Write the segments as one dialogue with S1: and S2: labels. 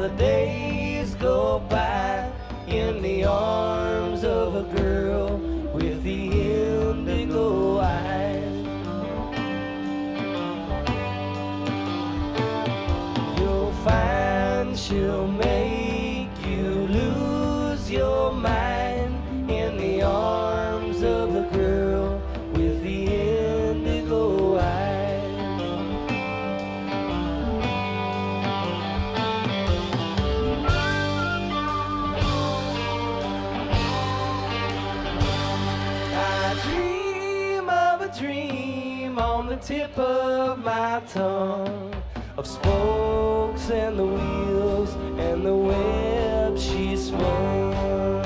S1: the days go by in the arms of a girl with the indigo eyes. You'll find she'll make you lose your mind in the arms of a girl with the indigo eyes. I dream of a dream on the tip of my tongue, of spokes and the wheels and the web she spun.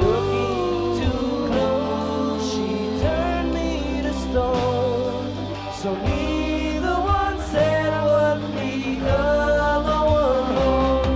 S1: Looking too close, she turned me to stone. So neither one said what the other one hoped.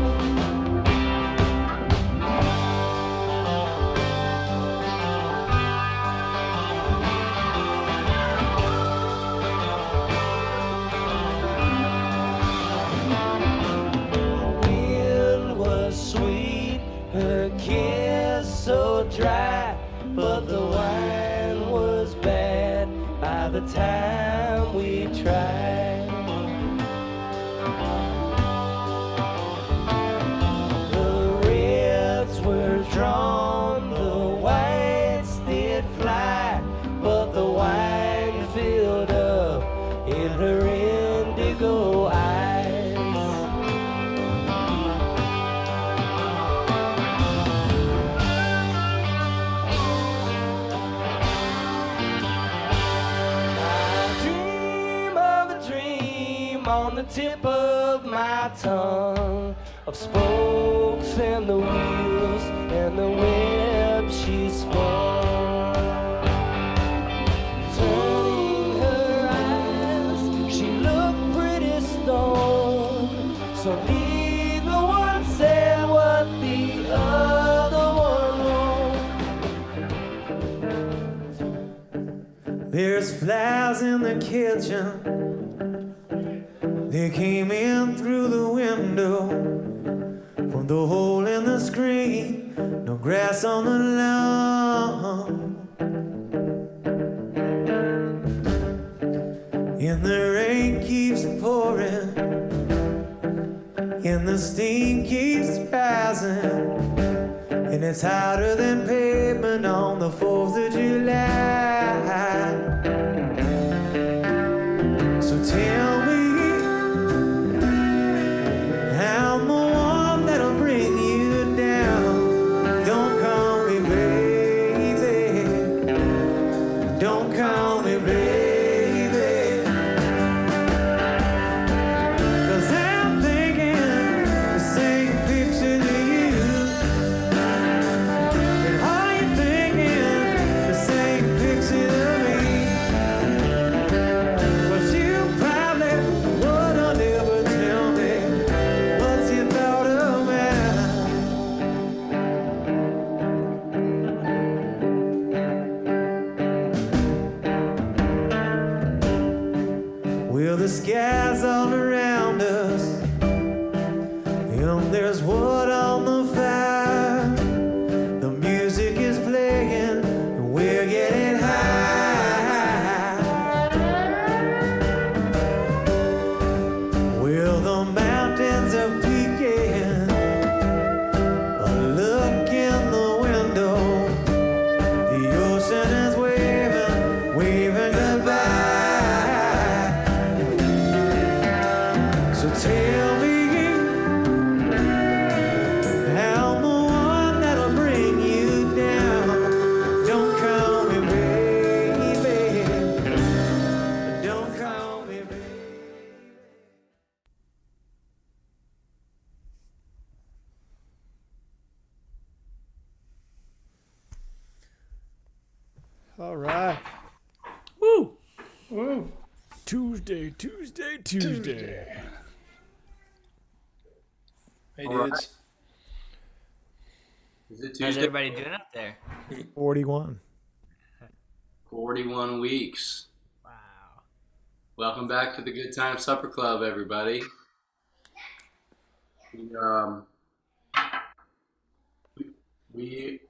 S1: Wind was sweet, her kiss so dry, but the wine was bad by the time we tried. The reds were drawn, the whites did fly, but the wine filled up in her indigo eyes. I dream of a dream on the tip of my tongue, of spokes and the wheels and the web she spun. Turning her eyes, she looked pretty stoned. So neither one said what the other one wrote.
S2: There's flies in the kitchen. They came in through the window from the hole in the screen. No grass on the lawn. And the rain keeps pouring, and the steam keeps rising, and it's hotter than pavement on the 4th of July. So tell me, I'm the one that'll bring you down. Don't call me baby. Don't call me baby. 'Cause I'm thinking the same picture to you. And are you thinking the same picture to me? But you probably wouldn't ever tell me what you thought of me. Well, the sky's all around us, and there's wood on the fire. The music is playing, and we're getting high. Well, the mountains are peaking. A look in the window. The ocean is waving, waving goodbye. So tell me, I'm the one that'll bring you down. Don't call me baby. Don't call me baby.
S3: All right.
S4: Woo!
S3: Woo.
S4: Tuesday.
S3: Hey,
S5: All right.
S3: dudes.
S5: Is it
S6: How's
S5: Tuesday?
S6: everybody doing up there?
S4: 41.
S5: 41 weeks.
S6: Wow.
S5: Welcome back to the Good Time Supper Club, everybody. We, we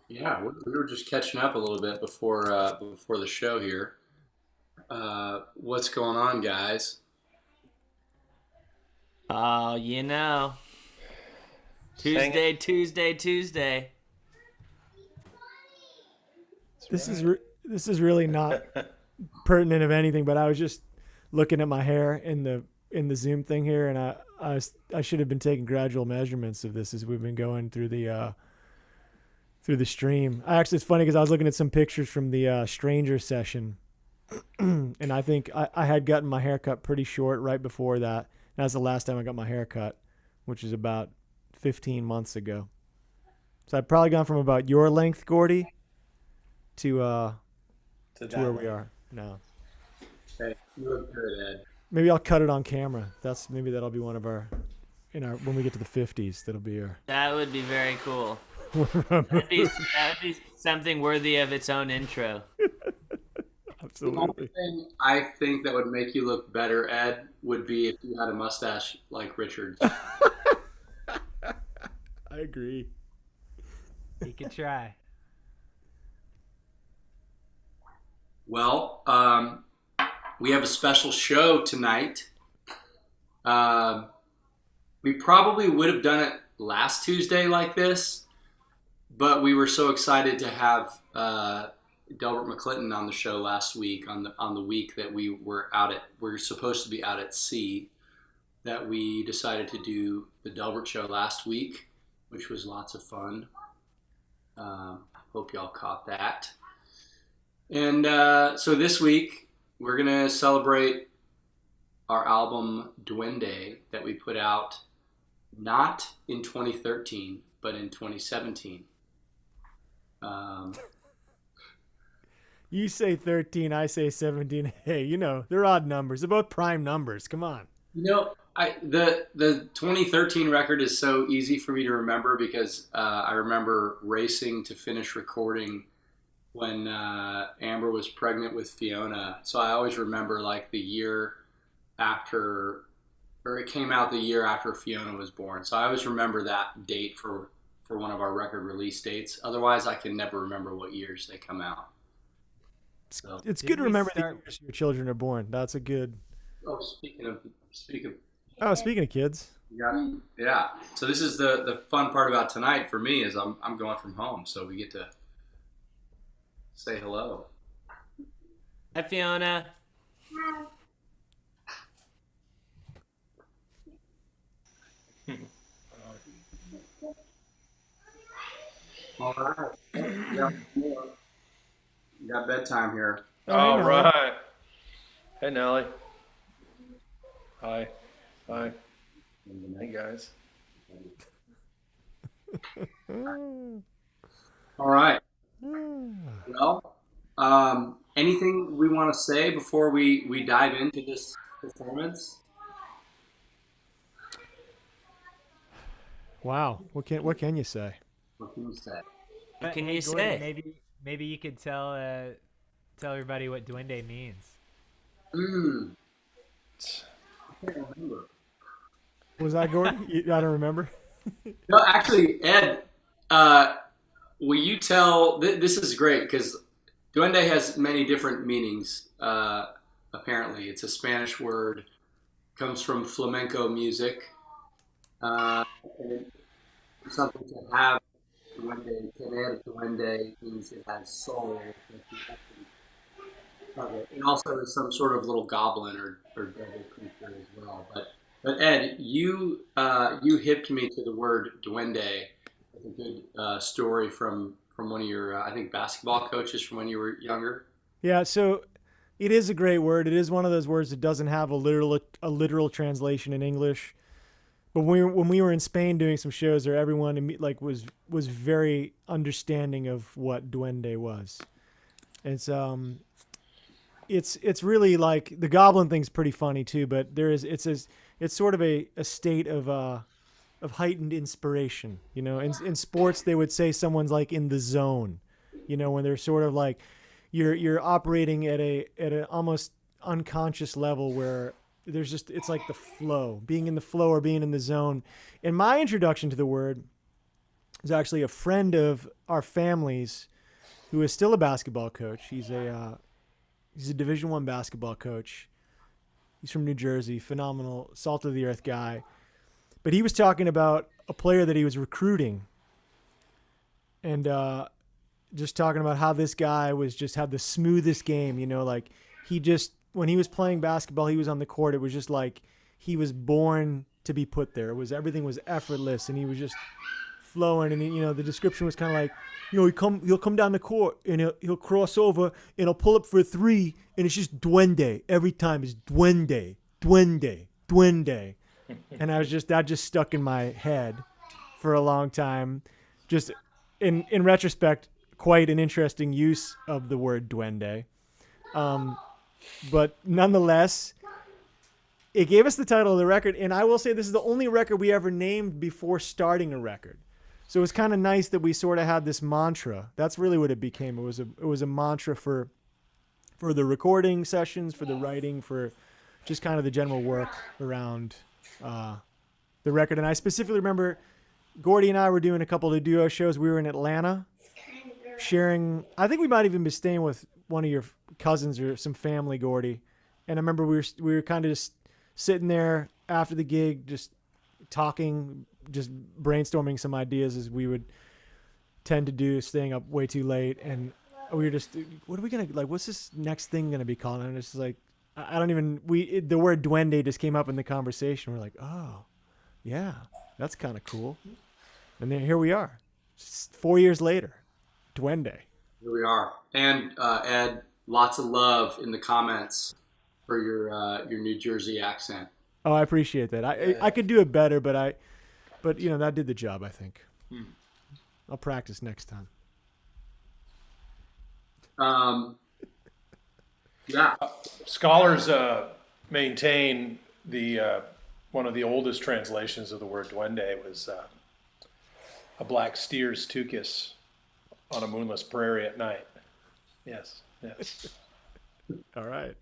S5: were just catching up a little bit before the show here. What's going on, guys?
S1: Oh, Tuesday, Tuesday, Tuesday.
S4: This is really not pertinent of anything, but I was just looking at my hair in the Zoom thing here, and I should have been taking gradual measurements of this as we've been going through the stream. It's funny because I was looking at some pictures from the Stranger session, and I think I had gotten my hair cut pretty short right before that. And that's the last time I got my hair cut, which is about 15 months ago. So I'd probably gone from about your length, Gordy, to where we are now.
S5: Hey, you look good, Ed.
S4: Maybe I'll cut it on camera. That'll be one of our, when we get to the 50s, that'll be our.
S1: That would be very cool. That'd be something worthy of its own intro.
S4: Absolutely.
S5: The only thing I think that would make you look better, Ed, would be if you had a mustache like Richard's.
S4: I agree.
S6: You could try.
S5: Well, we have a special show tonight. We probably would have done it last Tuesday like this, but we were so excited to have Delbert McClinton on the show last week on the week that we were supposed to be out at sea, that we decided to do the Delbert show last week, which was lots of fun. Hope y'all caught that. And so this week we're gonna celebrate our album Duende that we put out not in 2013 but in 2017.
S4: You say 13, I say 17. Hey, they're odd numbers. They're both prime numbers. Come on.
S5: The 2013 record is so easy for me to remember because I remember racing to finish recording when Amber was pregnant with Fiona. So I always remember like the year after, or it came out the year after Fiona was born. So I always remember that date for one of our record release dates. Otherwise, I can never remember what years they come out. So,
S4: it's good to remember the years your children are born. That's a good.
S5: Oh, speaking of
S4: kids.
S5: Yeah. So this is the fun part about tonight for me is I'm going from home, so we get to say hello.
S1: Hi, Fiona.
S5: All right. You got bedtime here.
S3: All right. Hey, Nelly. Hi. Hey, guys.
S5: All right. Well, anything we want to say before we dive into this performance?
S4: Wow. What can you say?
S5: What can you say?
S1: What can
S6: Hey,
S1: you
S6: Gordon,
S1: say?
S6: Maybe you could tell everybody what Duende means.
S5: I can't remember.
S4: Was that Gordon? I don't remember.
S5: No, actually, Ed, will you tell? This is great because Duende has many different meanings. Apparently, it's a Spanish word, comes from flamenco music, and it's something to have. Duende, tener duende means it has soul. It also is some sort of little goblin or devil creature as well. But Ed, you hipped me to the word duende. It's a good story from one of your I think basketball coaches from when you were younger.
S4: Yeah, so it is a great word. It is one of those words that doesn't have a literal translation in English. But when we were in Spain doing some shows there, everyone was very understanding of what duende was. It's really like the goblin thing's pretty funny too, but it's sort of a state of heightened inspiration. In sports they would say someone's like in the zone, when they're sort of like you're operating at an almost unconscious level where there's just, it's like the flow, being in the flow or being in the zone. And my introduction to the word is actually a friend of our family's who is still a basketball coach. He's a Division I basketball coach. He's from New Jersey, phenomenal, salt of the earth guy. But he was talking about a player that he was recruiting, and just talking about how this guy was just had the smoothest game. You know, like he just, when he was playing basketball, he was on the court. It was just like he was born to be put there. It was, everything was effortless, and he was just flowing. And you know, the description was kind of like, you know, he'll come down the court and he'll cross over and he'll pull up for a three, and it's just Duende every time. It's Duende, Duende, Duende. And that just stuck in my head for a long time. Just in retrospect, quite an interesting use of the word Duende. But nonetheless, it gave us the title of the record. And I will say this is the only record we ever named before starting a record. So it was kind of nice that we sort of had this mantra. That's really what it became. It was a mantra for the recording sessions, for the writing, for just kind of the general work around the record. And I specifically remember Gordy and I were doing a couple of duo shows. We were in Atlanta sharing, I think we might even be staying with one of your cousins or some family, Gordy. And I remember we were kind of just sitting there after the gig, just talking, just brainstorming some ideas, as we would tend to do, staying up way too late. And we were just, what are we going to, like, what's this next thing going to be called? And it's just like, I don't even, the word Duende just came up in the conversation. We're like, oh, yeah, that's kind of cool. And then here we are, 4 years later, Duende.
S5: Here we are. And Ed, lots of love in the comments for your New Jersey accent.
S4: Oh, I appreciate that. I could do it better, but you know, that did the job, I think. I'll practice next time.
S5: Yeah.
S3: Scholars maintain the one of the oldest translations of the word duende was a black steer's tuchus on a moonless prairie at night. Yes.
S4: All right.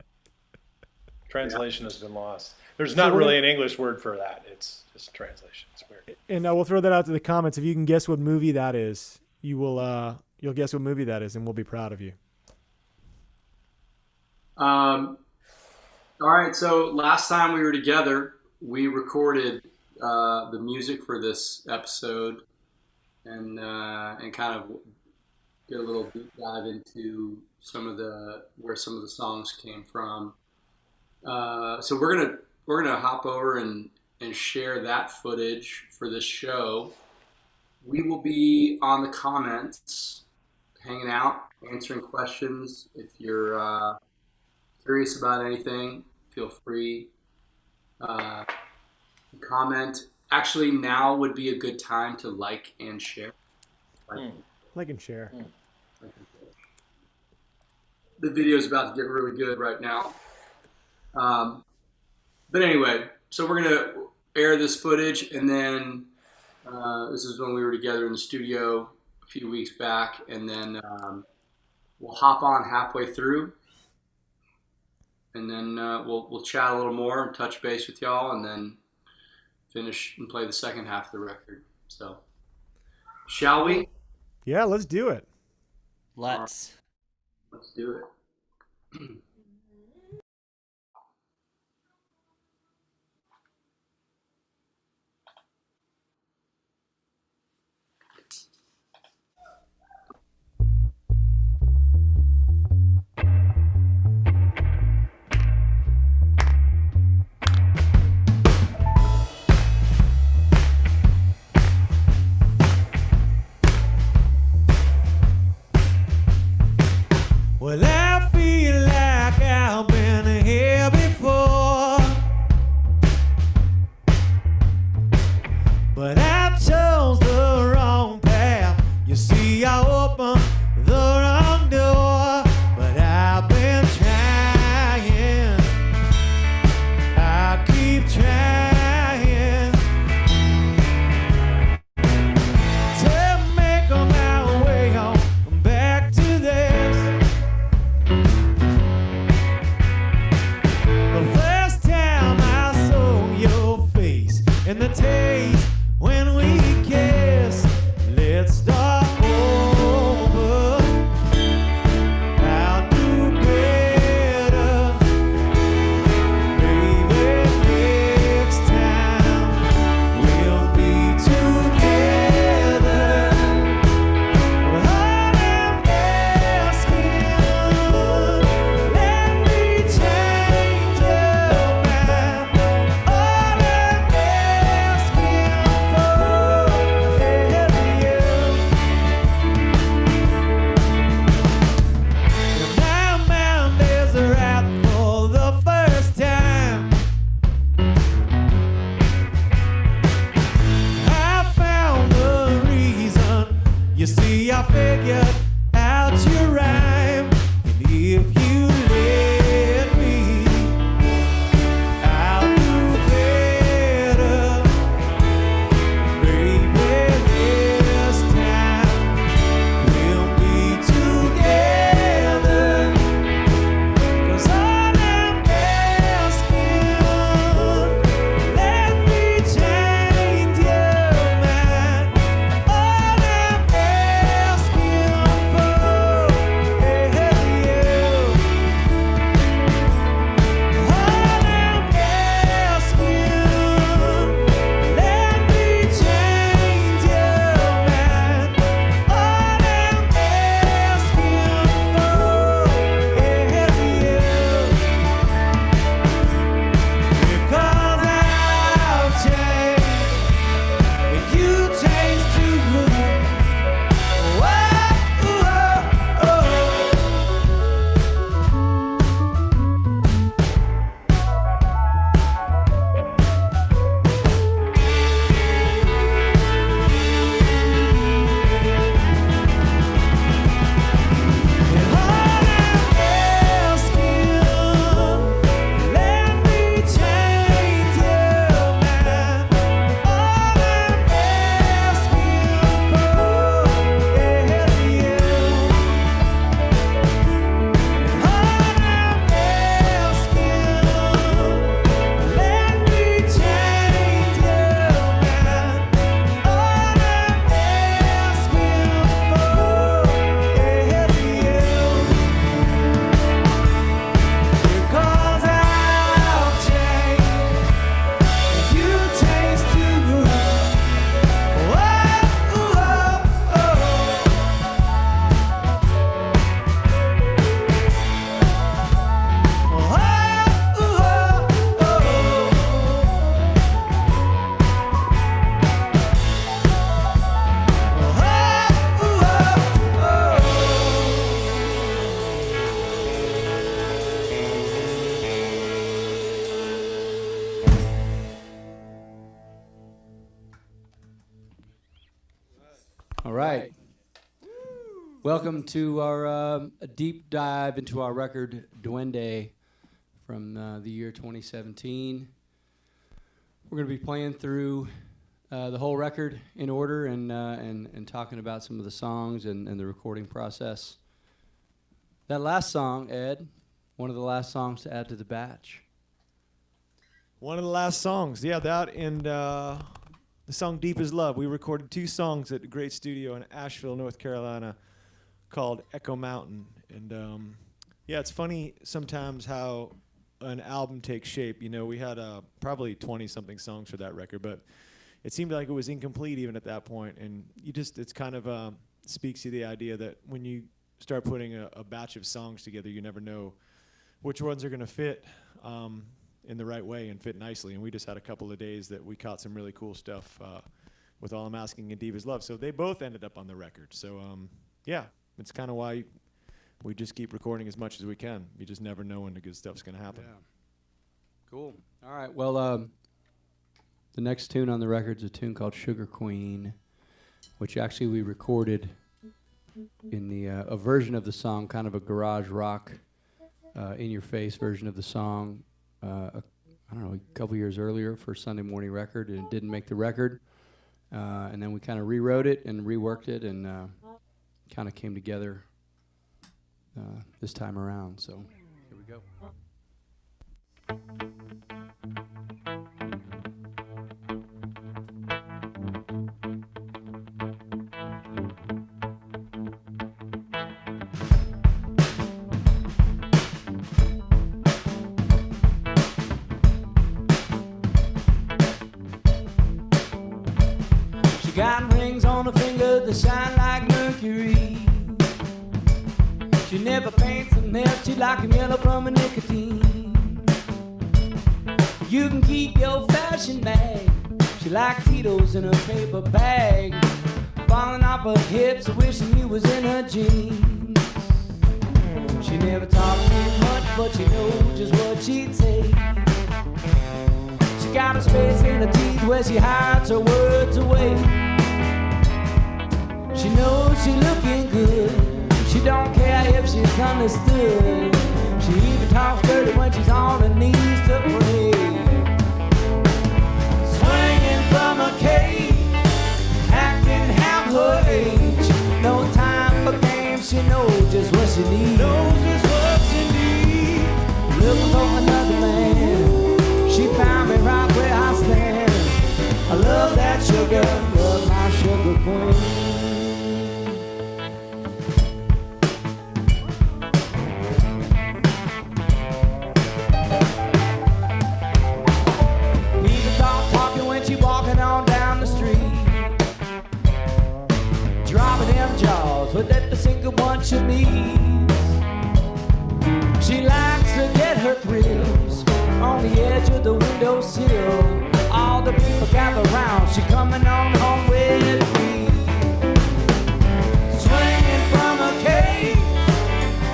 S3: Translation has been lost. There's not really an English word for that. It's just translation. It's weird.
S4: And I will throw that out to the comments. If you can guess what movie that is, you'll guess what movie that is, and we'll be proud of you.
S5: All right. So last time we were together, we recorded the music for this episode, and kind of did a little deep dive into where some of the songs came from. So we're gonna hop over and share that footage for this show. We will be on the comments, hanging out, answering questions. If you're curious about anything, feel free to comment. Actually, now would be a good time to like and share.
S4: Like and share.
S5: The video is about to get really good right now. But anyway, so we're going to air this footage, and then this is when we were together in the studio a few weeks back, and then we'll hop on halfway through, and then we'll chat a little more and touch base with y'all, and then finish and play the second half of the record. So, shall we?
S4: Yeah, let's do it.
S6: Let's
S5: do it.
S2: Well, I feel like a taste when we kiss. Let's start over. I'll do better, baby. Next time we'll be together. All I'm asking, let me change your mind. All I'm asking for is you. And now Mondays are out for the first time. I found the reason. You see, I figured out your rhyme. And if you let me, I'll do better. Baby, this time we'll be together. 'Cause all I'm asking, let me change your mind. All I'm asking for is you. All I'm asking, let me change your mind. All I'm asking for is you. Because I'll change, and you change too. Whoa, oh, oh. And all I'm asking, let me change your mind. All I'm asking for is you. And all I'm asking, let me change your mind. All I'm asking for is you. Because I'll change, you change too. Whoa, oh, oh.
S7: All right. Welcome to our deep dive into our record Duende from the year 2017. We're going to be playing through the whole record in order and talking about some of the songs and the recording process. That last song, Ed, one of the last songs to add to the batch.
S4: One of the last songs, yeah, that and the song "Deep Is Love." We recorded 2 songs at a great studio in Asheville, North Carolina, called Echo Mountain. And yeah, it's funny sometimes how an album takes shape. You know, we had probably 20-something songs for that record, but it seemed like it was incomplete even at that point. And it's kind of speaks to the idea that when you start putting a batch of songs together, you never know which ones are going to fit in the right way and fit nicely. And we just had a couple of days that we caught some really cool stuff with All I'm Asking and Deep Is Love. So they both ended up on the record. So yeah, it's kind of why we just keep recording as much as we can. You just never know when the good stuff's going to happen.
S7: Yeah. Cool. All right. Well, the next tune on the record is a tune called Sugar Queen, which actually we recorded in the a version of the song, kind of a garage rock, in-your-face version of the song. I don't know, a couple years earlier for Sunday Morning Record, and it didn't make the record. And then we kind of rewrote it and reworked it, and kind of came together this time around. So here we go.
S1: like a yellow from a nicotine. You can keep your fashion bag. She like Tito's in a paper bag. Falling off her hips, wishing you was in her jeans. She never talked too much, but you know just what she'd say. She got a space in her teeth where she hides her words away. She knows she's looking good. She don't care if she's understood. She even talks dirty when she's on her knees to pray. Swinging from a cage, acting half her age. No time for games, she knows just what she needs. Knows just what she needs. Looking for another man. She found me right where I stand. I love that sugar, love my sugar queen. With every single one she needs. She likes to get her thrills on the edge of the windowsill. All the people gather round, she coming on home with me. Swinging from a cage,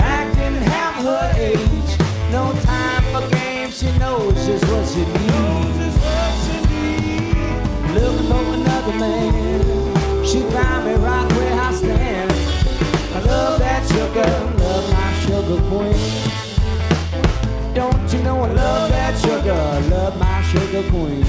S1: acting half her age. No time for games, she knows just what she needs. Looking for another man. She found me right where I stand. I love that sugar, love my sugar queen. Don't you know I love that sugar, love my sugar queen.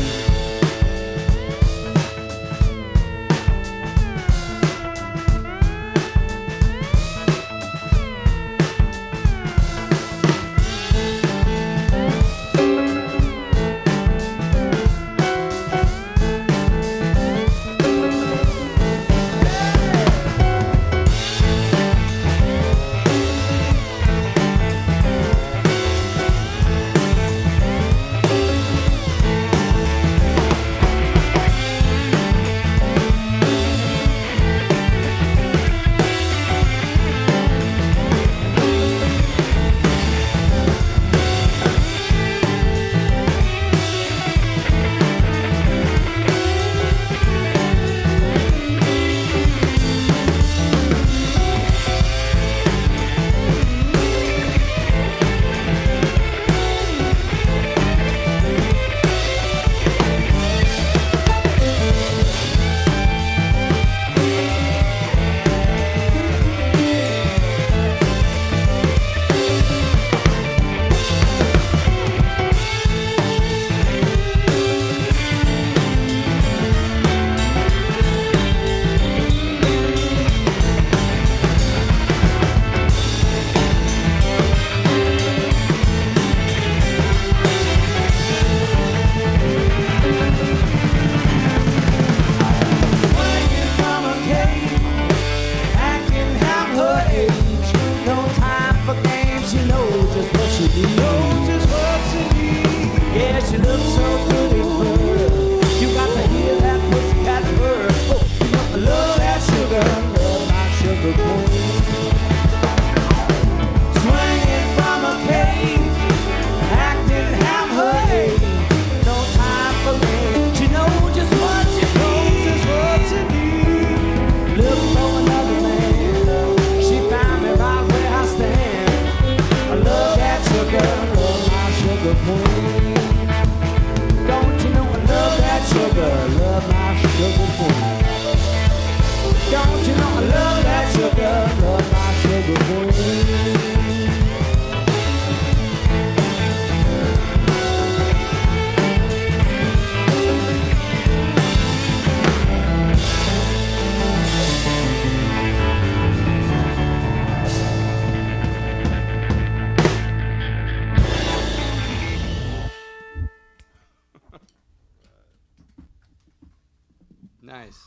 S7: Nice.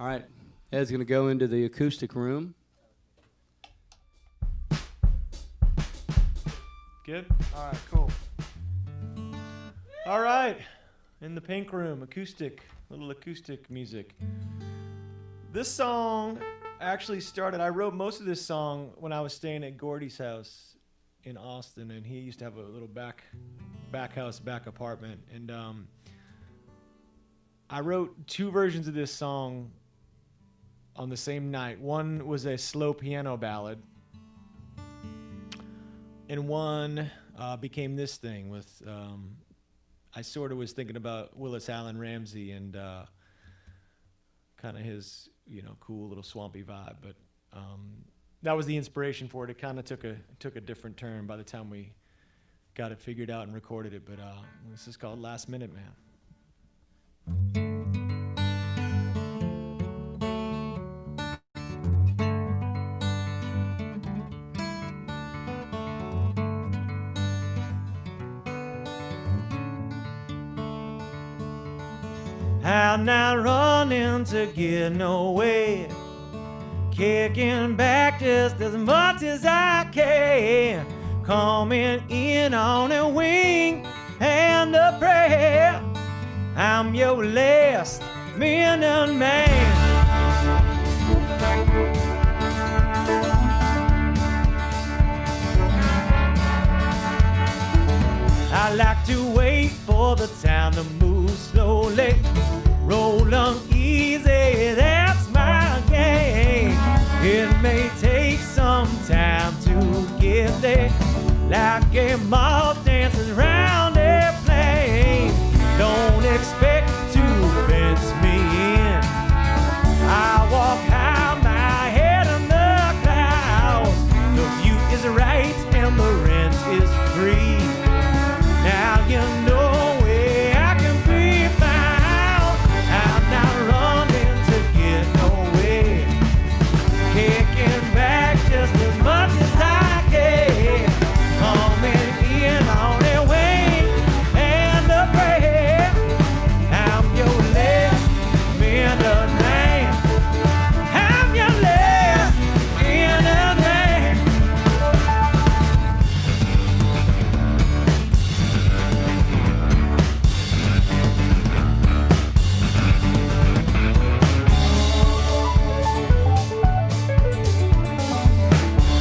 S7: All right. Ed's going to go into the acoustic room.
S4: Good? All right, cool. All right. In the pink room, little acoustic music. This song actually started. I wrote most of this song when I was staying at Gordy's house in Austin, and he used to have a little back apartment, and I wrote 2 versions of this song on the same night. One was a slow piano ballad, and one became this thing with. I sort of was thinking about Willis Allen Ramsey and kind of his, cool little swampy vibe. But that was the inspiration for it. It kind of took a different turn by the time we got it figured out and recorded it. But this is called Last Minute Man. I'm not running to get nowhere, kicking back just as much as I can, coming in on a wing and a prayer. I'm your last minute man. I like to wait for the time to move slowly, roll uneasy, that's my game. It may take some time to get there, like a moth dances round a plane. Don't expect to fence me in. I walk high, my head in the clouds. The view is right and the rent is free. Now you know where I can be found. I'm not running to get nowhere, kicking back just as much as I can, coming in on a wing and a prayer. I'm your last minute man. I'm your last minute man.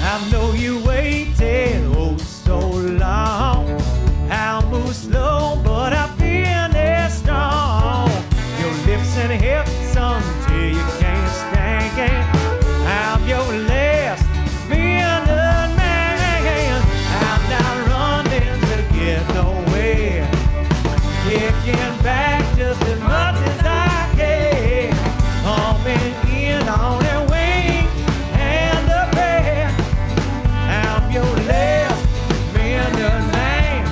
S4: I know you waited oh so long. I'll move slow, but I feel it strong. Your lips and hips until you can't stand it. I'm your last minute man. I'm not running to get nowhere, kicking back just as much as I can, coming in on a wing and a prayer. I'm your last minute man.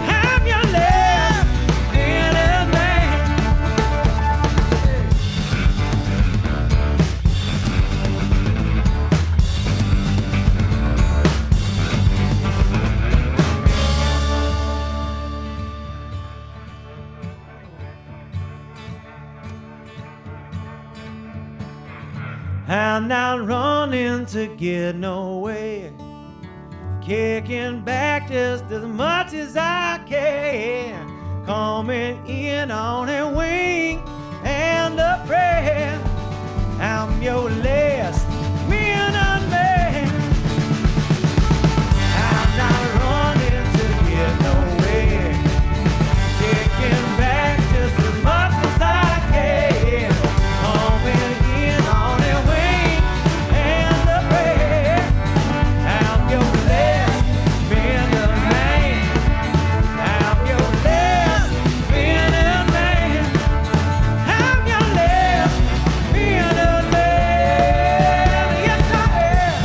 S4: I'm your last minute man. I'm not running to get nowhere, kicking back just as much as I can, coming in on a wing and a prayer. I'm your last minute man. I'm not running to get nowhere, kicking back just as much as I can, coming in on a wing and a prayer. I'm your last minute man. I'm your last minute man. I'm your last minute man. Yes, I am.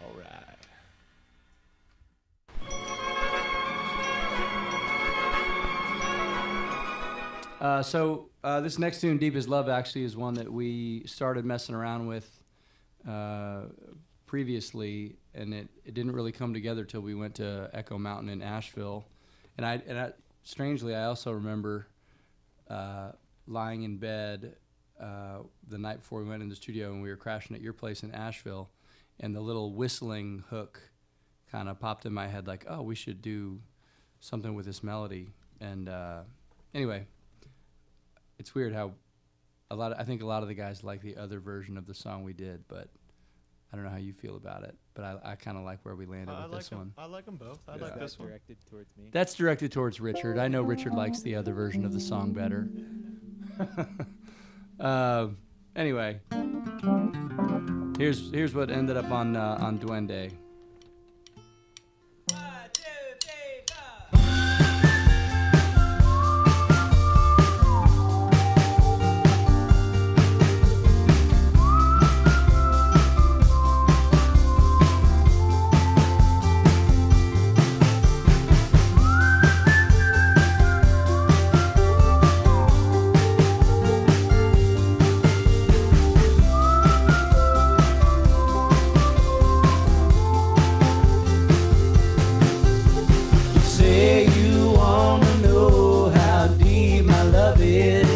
S4: All right.
S7: This next tune, Deep as Love, actually is one that we started messing around with previously, and it didn't really come together till we went to Echo Mountain in Asheville. And I strangely, I also remember lying in bed the night before we went in the studio, and we were crashing at your place in Asheville, and the little whistling hook kind of popped in my head, like, oh, we should do something with this melody. And anyway, it's weird how I think a lot of the guys like the other version of the song we did, but I don't know how you feel about it. But I kind of like where we landed with this one.
S4: I like them both. I
S7: Yeah.
S4: like this one.
S6: Directed towards me.
S7: That's directed towards Richard. I know Richard likes the other version of the song better. Anyway, here's what ended up on Duende.
S1: Say you wanna know how deep my love is.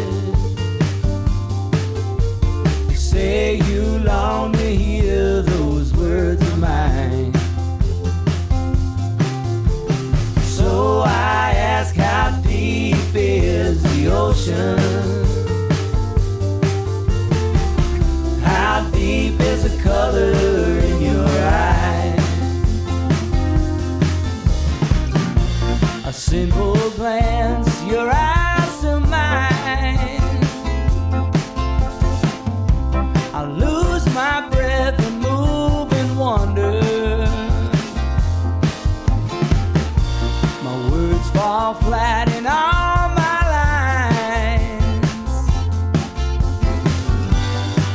S1: You say you long to hear those words of mine. So I ask, how deep is the ocean? How deep is the color in your eyes? A simple glance, your eyes to mine. I lose my breath and move and wonder. My words fall flat in all my lines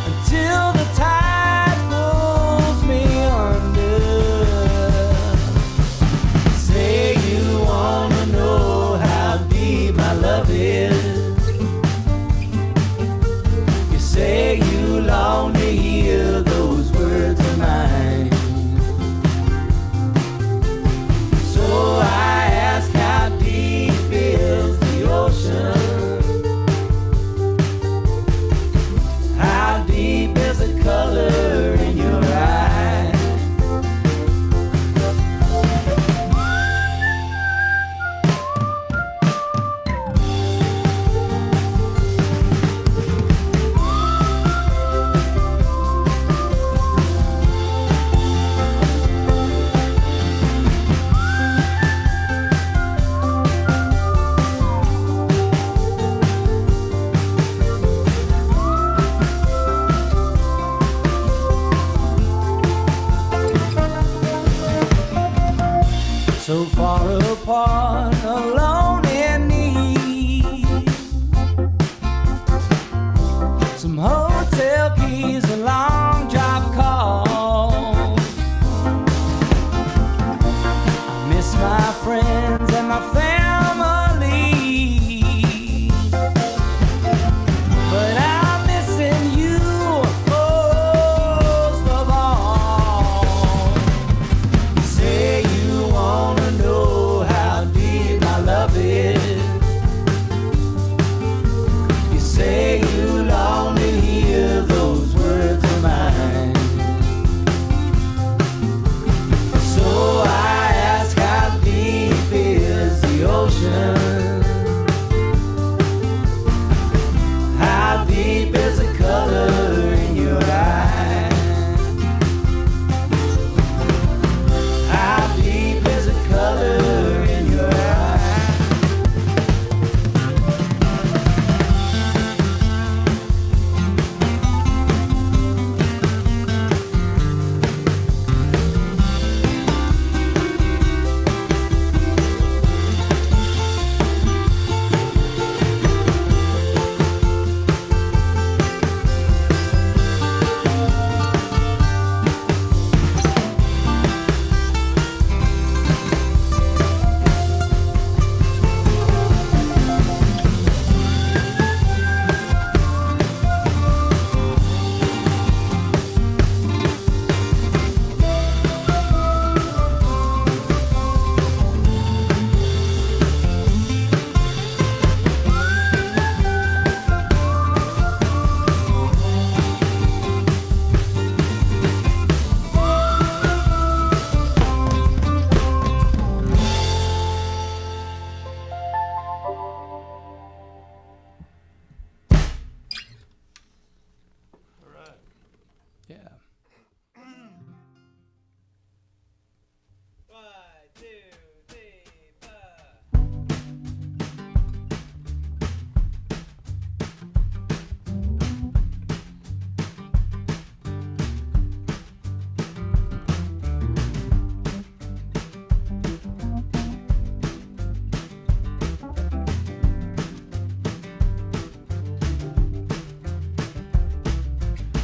S1: until the tide pulls me under. Say you wanna know how deep my love is. You say you long to hear those words of mine. So I ask, how deep is the ocean? How deep is the color in your eyes? So far apart, alone in need. Some hotel keys and long job calls. I miss my friends and my family, but I'm missing you most of all. Say you wanna know how deep my love is. You say you long to hear those words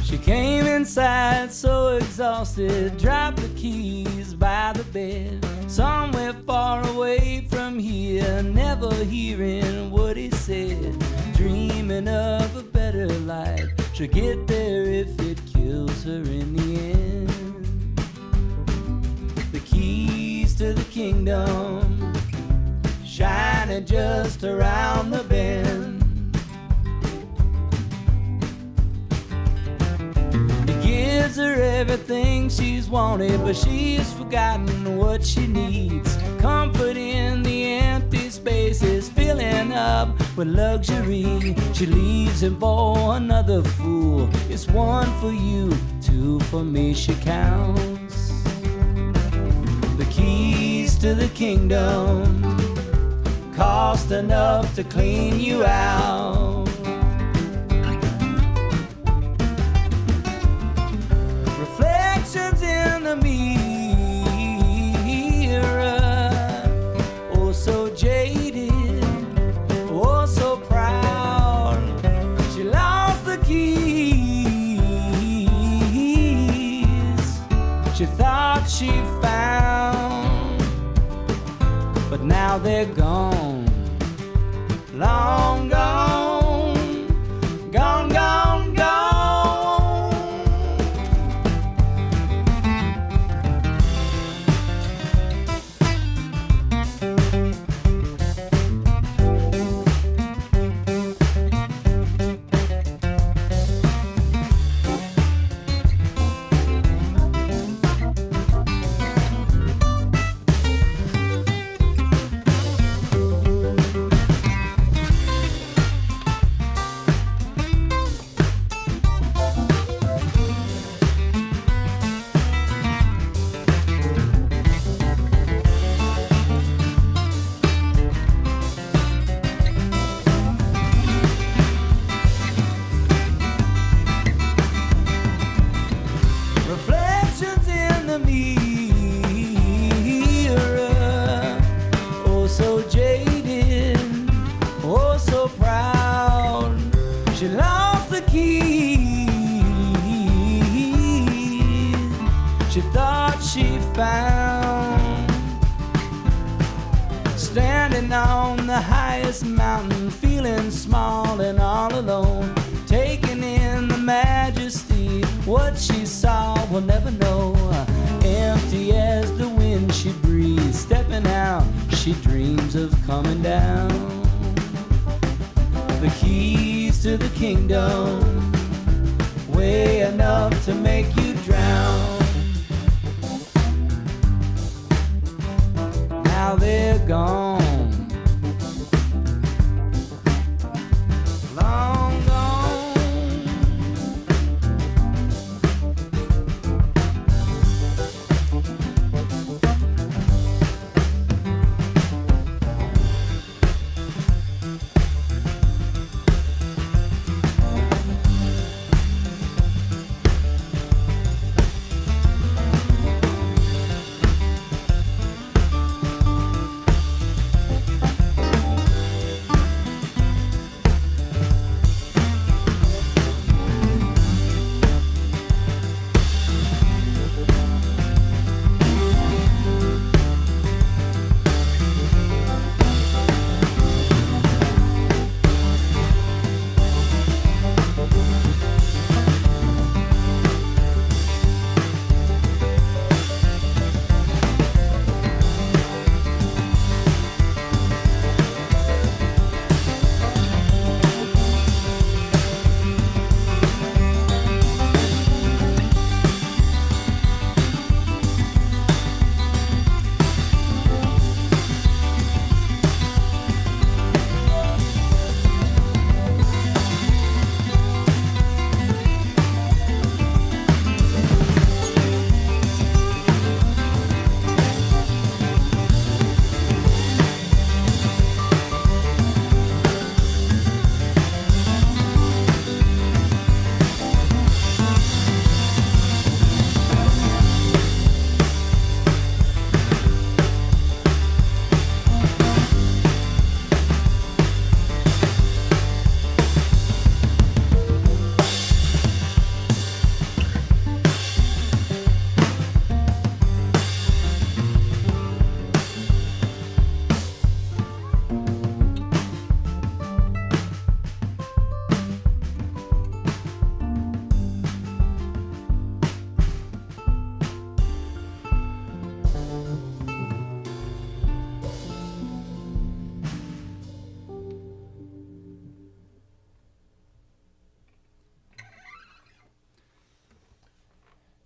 S1: She came inside so exhausted, dropped the keys by the bed, somewhere far away from here, never hearing what he said, dreaming of a better life. She'll get there if it kills her in the end. The keys to the kingdom, shining just around the bend. Gives her everything she's wanted, but she's forgotten what she needs. Comfort in the empty spaces, filling up with luxury. She leaves him for another fool. It's one for you, two for me, she counts. The keys to the kingdom cost enough to clean you out. Reflections in the mirror, oh so jaded, oh so proud. She lost the keys she thought she found, but now they're gone, long gone, gone, gone, gone. Reflections in the mirror, oh so jaded, oh so proud. She lost the keys she thought she found. Standing on the highest mountain, feeling small and all alone, taking in the majesty. What she saw we'll never know. Empty as the wind she breathes, stepping out, she dreams of coming down. The keys to the kingdom weigh enough to make you drown. Now they're gone, long gone.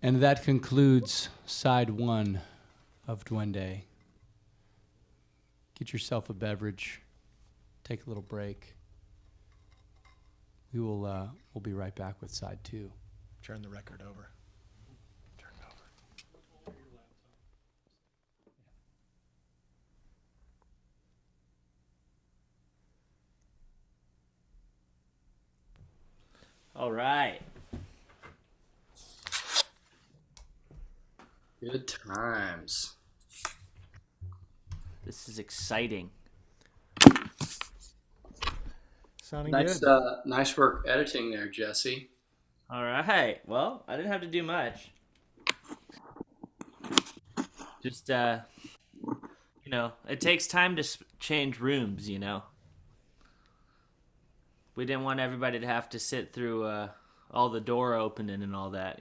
S7: And that concludes side 1 of Duende. Get yourself a beverage. Take a little break. We'll be right back with side 2.
S4: Turn the record over. Turn it over.
S8: All right.
S5: Good times.
S8: This is exciting.
S4: Sounding
S5: Nice,
S4: good.
S5: nice work editing there, Jesse.
S8: All right. Well, I didn't have to do much. Just, it takes time to change rooms, We didn't want everybody to have to sit through all the door opening and all that,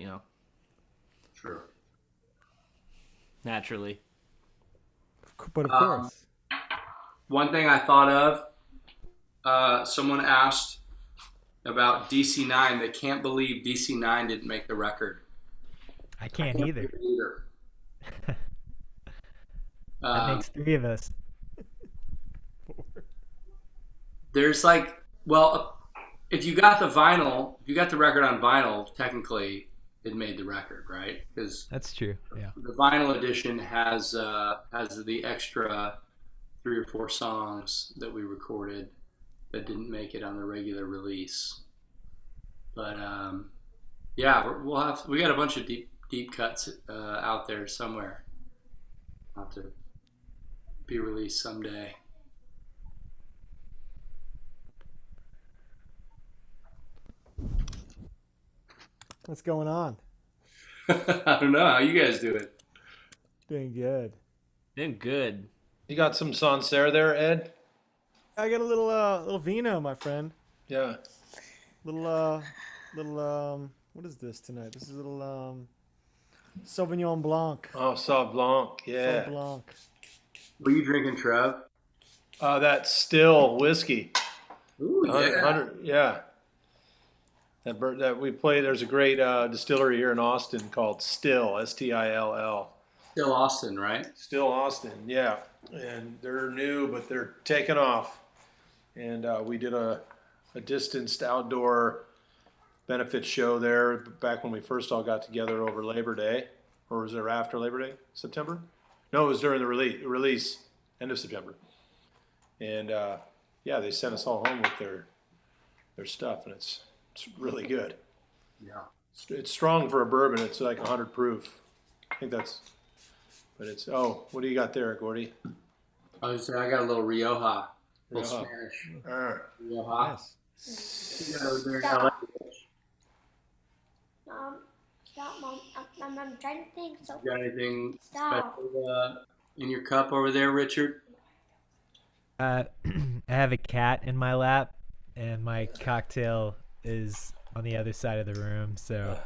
S5: Sure.
S8: naturally.
S4: But of course.
S5: One thing I thought of, someone asked about DC9. They can't believe DC9 didn't make the record.
S6: I can't either.
S5: Either.
S6: That makes 3 of us.
S5: There's if you got the record on vinyl, technically it made the record, right? Because
S6: That's true. Yeah.
S5: the vinyl edition has the extra 3 or 4 songs that we recorded that didn't make it on the regular release. But yeah, we got a bunch of deep cuts out there somewhere. Have to be released someday.
S4: What's going on?
S5: I don't know how you guys do it.
S4: Doing good.
S8: Doing good.
S3: You got some Sancerre there, Ed?
S4: I got a little vino, my friend.
S3: Yeah.
S4: Little what is this tonight? This is a little Sauvignon Blanc.
S3: Oh, Sauv Blanc. Yeah.
S4: Sauv Blanc.
S5: What are you drinking, Trev?
S3: That still whiskey.
S5: Ooh, yeah.
S3: 100, yeah. That we play. There's a great distillery here in Austin called Still, Still.
S5: Still Austin, right?
S3: Still Austin, yeah. And they're new, but they're taking off. And we did a distanced outdoor benefit show there back when we first all got together over Labor Day. Or was it after Labor Day? September? No, it was during the release, end of September. And yeah, they sent us all home with their stuff, and it's really good.
S5: Yeah.
S3: It's strong for a bourbon. It's like 100 proof. I think that's. But it's what do you got there, Gordy?
S5: I got a little Rioja. A little
S3: Rioja.
S5: Spanish.
S3: Rioja.
S4: Yes.
S5: You got over there in LA.
S9: Stop, Mom. I'm trying to think. So
S5: You got anything
S9: stop.
S5: special in your cup over there, Richard?
S6: I have a cat in my lap, and my cocktail is on the other side of the room, so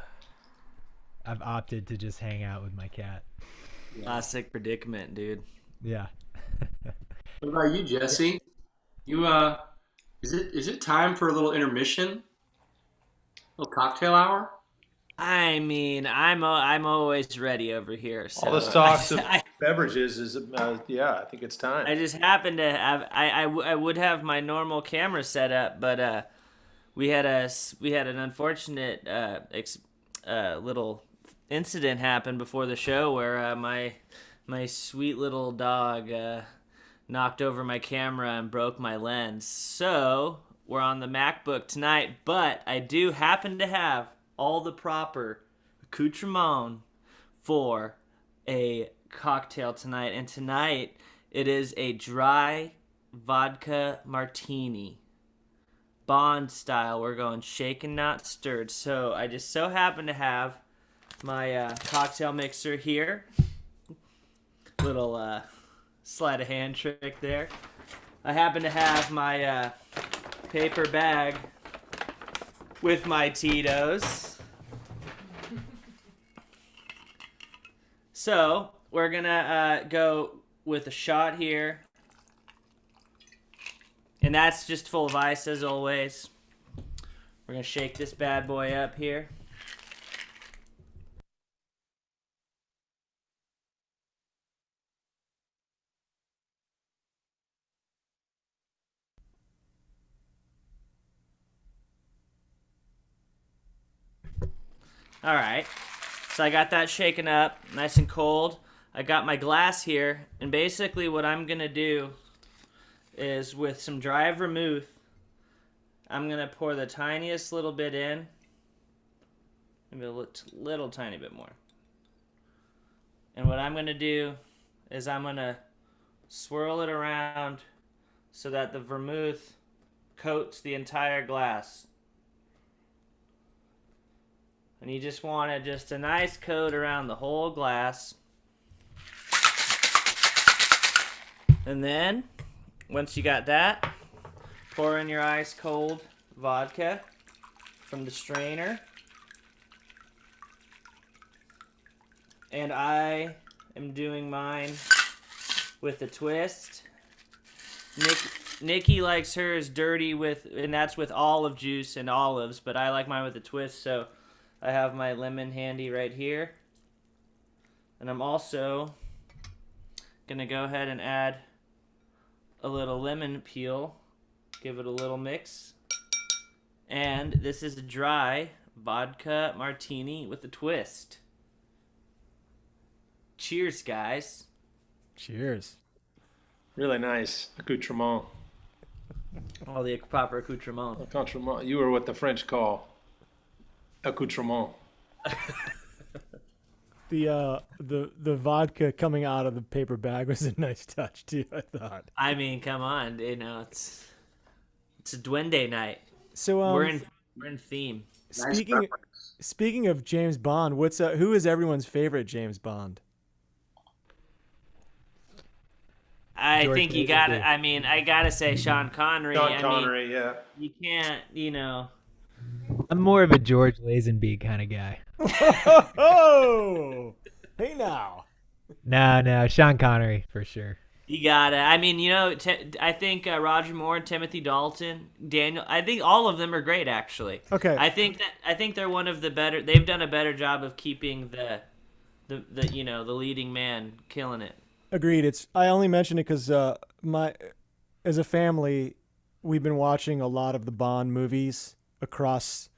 S6: I've opted to just hang out with my cat.
S8: Classic predicament, dude.
S6: Yeah.
S5: What about you, Jesse? You is it time for a little intermission? A little cocktail hour?
S8: I mean, I'm always ready over here. So
S3: All this talks of beverages is, yeah, I think it's time.
S8: I just happened to have I would have my normal camera set up, but we had an unfortunate little incident happen before the show where my sweet little dog knocked over my camera and broke my lens. So we're on the MacBook tonight, but I do happen to have all the proper accoutrement for a cocktail tonight. And tonight it is a dry vodka martini. Bond style. We're going shaken, not stirred. So I just so happen to have my cocktail mixer here. Little sleight of hand trick there. I happen to have my paper bag with my Tito's. So we're gonna go with a shot here. And that's just full of ice as always. We're gonna shake this bad boy up here. All right. So I got that shaken up, nice and cold. I got my glass here, and basically what I'm going to do is with some dry vermouth, I'm going to pour the tiniest little bit in. Maybe a little tiny bit more. And what I'm going to do is I'm going to swirl it around so that the vermouth coats the entire glass. And you just want it just a nice coat around the whole glass. And then, once you got that, pour in your ice cold vodka from the strainer. And I am doing mine with a twist. Nikki likes hers dirty and that's with olive juice and olives, but I like mine with a twist, so I have my lemon handy right here. And I'm also gonna go ahead and add a little lemon peel, give it a little mix. And this is a dry vodka martini with a twist. Cheers, guys.
S4: Cheers.
S3: Really nice accoutrement.
S8: All the proper accoutrement.
S3: Accoutrement. You are what the French call accoutrement.
S4: The vodka coming out of the paper bag was a nice touch too, I thought.
S8: I mean, come on, it's a Duende night.
S4: So
S8: we're in theme.
S4: Speaking of James Bond, who is everyone's favorite James Bond?
S8: I think you got it. I mean, I gotta say Sean Connery.
S3: Sean Connery, yeah.
S8: You can't,
S6: I'm more of a George Lazenby kind of guy.
S4: Oh, hey now.
S6: No, Sean Connery for sure.
S8: You got it. I mean, I think Roger Moore, Timothy Dalton, Daniel. I think all of them are great, actually.
S4: Okay.
S8: I think they're one of the better. They've done a better job of keeping the leading man killing it.
S4: Agreed. I only mention it because as a family, we've been watching a lot of the Bond movies across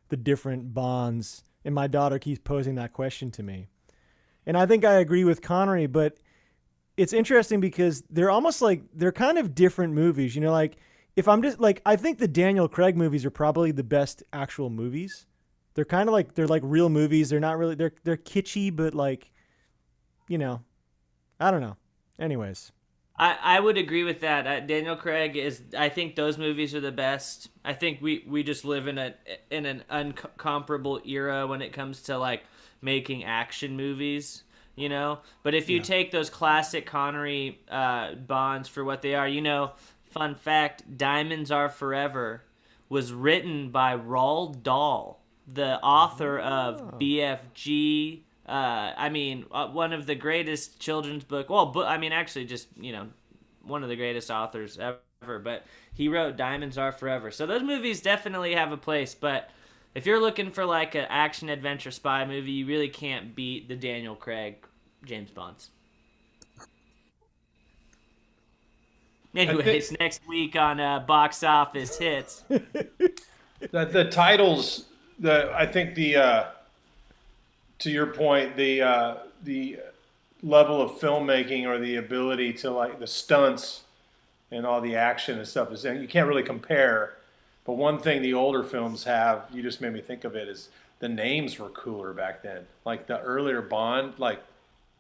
S4: the different Bonds, and my daughter keeps posing that question to me. And I think I agree with Connery, but it's interesting because they're almost like they're kind of different movies. Like if I'm just like I think the Daniel Craig movies are probably the best actual movies. They're kind of like they're like real movies. They're not really they're kitschy, but like I don't know. Anyways.
S8: I would agree with that. Daniel Craig I think those movies are the best. I think we just live in an uncomparable era when it comes to like making action movies, But if you take those classic Connery Bonds for what they are, fun fact, Diamonds Are Forever was written by Roald Dahl, the author of BFG. One of the greatest children's book. Well, actually, just one of the greatest authors ever. But he wrote Diamonds Are Forever. So those movies definitely have a place. But if you're looking for like an action adventure spy movie, you really can't beat the Daniel Craig James Bonds. Anyways, next week on Box Office Hits.
S3: The titles. I think to your point, the level of filmmaking or the ability to like the stunts and all the action and stuff you can't really compare. But one thing the older films have, you just made me think of it, is the names were cooler back then. Like the earlier Bond, like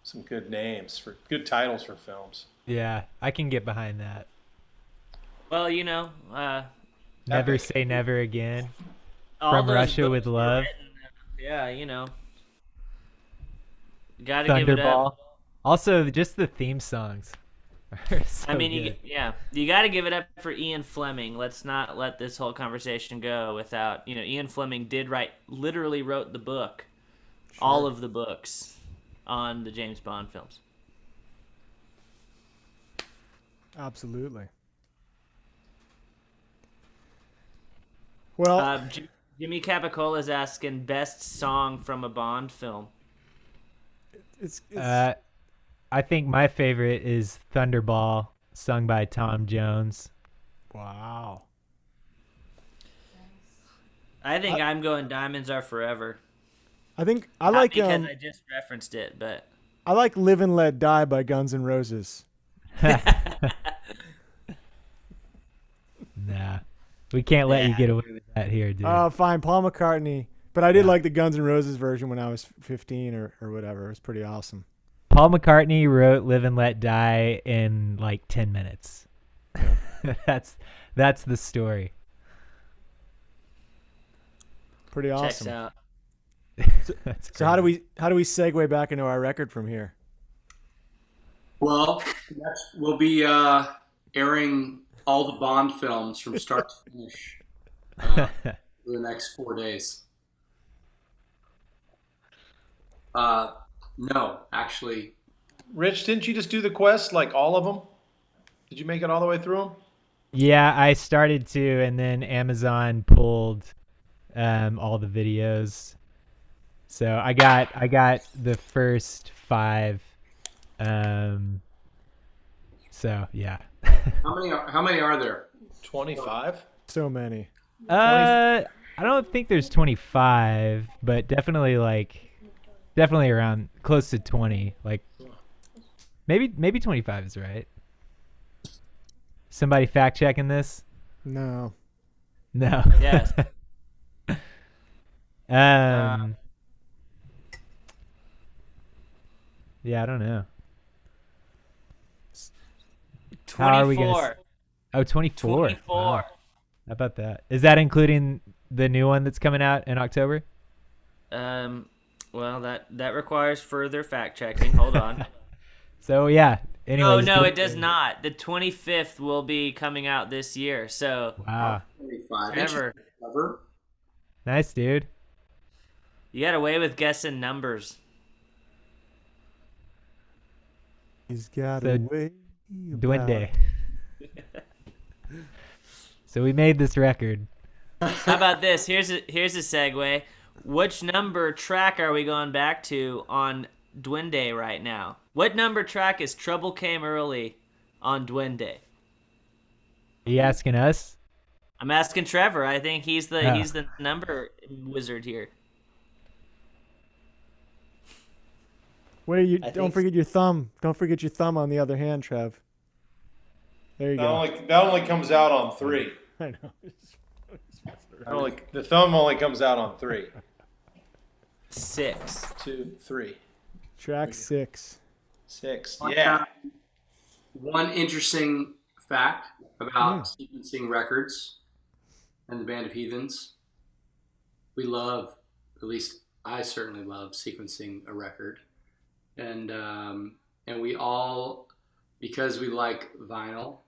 S3: some good names for good titles for films.
S6: Yeah, I can get behind that.
S8: Well,
S6: Never Say Never Again. From Russia with Love.
S8: Yeah, Gotta give it up.
S6: Also, just the theme songs. So
S8: you gotta give it up for Ian Fleming. Let's not let this whole conversation go without, Ian Fleming literally wrote the book, all of the books on the James Bond films.
S4: Absolutely. Well,
S8: Jimmy Capicola's asking best song from a Bond film.
S6: I think my favorite is Thunderball, sung by Tom Jones.
S4: Wow.
S8: I think I'm going Diamonds Are Forever.
S4: I think I
S8: Not
S4: like
S8: because I just referenced it, but
S4: I like "Live and Let Die" by Guns N' Roses.
S6: Nah, we can't let you get away with that here, dude.
S4: Fine, Paul McCartney. But I did like the Guns N' Roses version when I was 15 or whatever. It was pretty awesome.
S6: Paul McCartney wrote "Live and Let Die" in like 10 minutes. That's the story.
S4: Pretty
S8: checks
S4: awesome.
S8: out.
S6: That's
S4: So how do we segue back into our record from here?
S5: Well, next we'll be airing all the Bond films from start to finish for the next 4 days. No, actually,
S3: Rich, didn't you just do the quest, like all of them? Did you make it all the way through them?
S6: Yeah, I started to, and then Amazon pulled all the videos. So I got the first 5. So yeah.
S5: how many are there?
S3: 25?
S4: So many.
S6: I don't think there's 25, but definitely around close to 20. Like maybe 25 is right. Somebody fact checking this?
S4: No.
S6: No.
S8: Yes.
S6: Yeah, I don't know. How are we gonna
S8: 24.
S6: Oh, 24.
S8: 24.
S6: Wow. How about that? Is that including the new one that's coming out in October?
S8: Well, that requires further fact checking. Hold on.
S6: So yeah. Anyways,
S8: No, it does not. The 25th will be coming out this year. So
S6: Wow.
S5: 25.
S8: Never.
S5: Clever.
S6: Nice, dude.
S8: you got away with guessing numbers.
S4: He's got
S6: So,
S4: a way.
S6: Duende. So we made this record.
S8: How about this? Here's a segue. Which number track are we going back to on Duende right now? What number track is Trouble Came Early on Duende?
S6: Are you asking us?
S8: I'm asking Trevor. I think he's the
S6: Oh.
S8: he's the number wizard here.
S4: Wait, you
S8: I
S4: don't
S8: think
S4: forget your thumb. Don't forget your thumb on the other hand, Trev. There you go.
S3: That only comes out on 3.
S4: I know.
S3: The thumb only comes out on 3.
S8: 6.
S3: 2, 3,
S4: Track 6.
S3: 6. Yeah.
S5: One interesting fact about sequencing records and the band of Heathens. We love, at least I certainly love, sequencing a record. And we all, because we like vinyl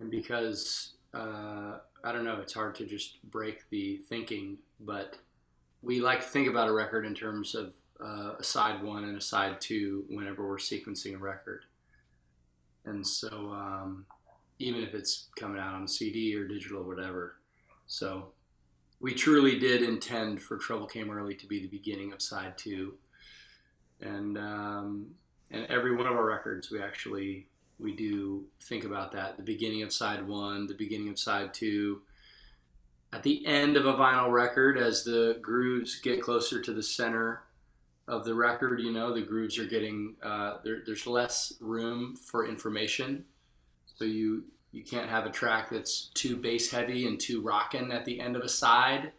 S5: and because, I don't know, it's hard to just break the thinking, but we like to think about a record in terms of a side 1 and a side 2 whenever we're sequencing a record. And so even if it's coming out on CD or digital or whatever. So we truly did intend for Trouble Came Early to be the beginning of side 2. And every one of our records, we do think about that. The beginning of side 1, the beginning of side 2. At the end of a vinyl record, as the grooves get closer to the center of the record, the grooves are getting, there's less room for information. So you can't have a track that's too bass heavy and too rockin' at the end of a side,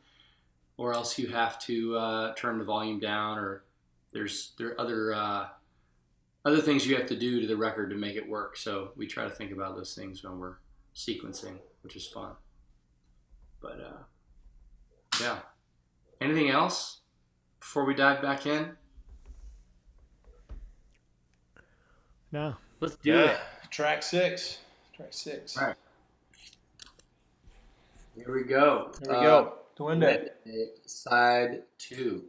S5: or else you have to turn the volume down, or there are other things you have to do to the record to make it work. So we try to think about those things when we're sequencing, which is fun. But yeah. Anything else before we dive back in?
S4: No.
S8: Let's do it.
S3: Track 6.
S5: All right. Here we go.
S3: Here we go. Duende.
S5: Side 2.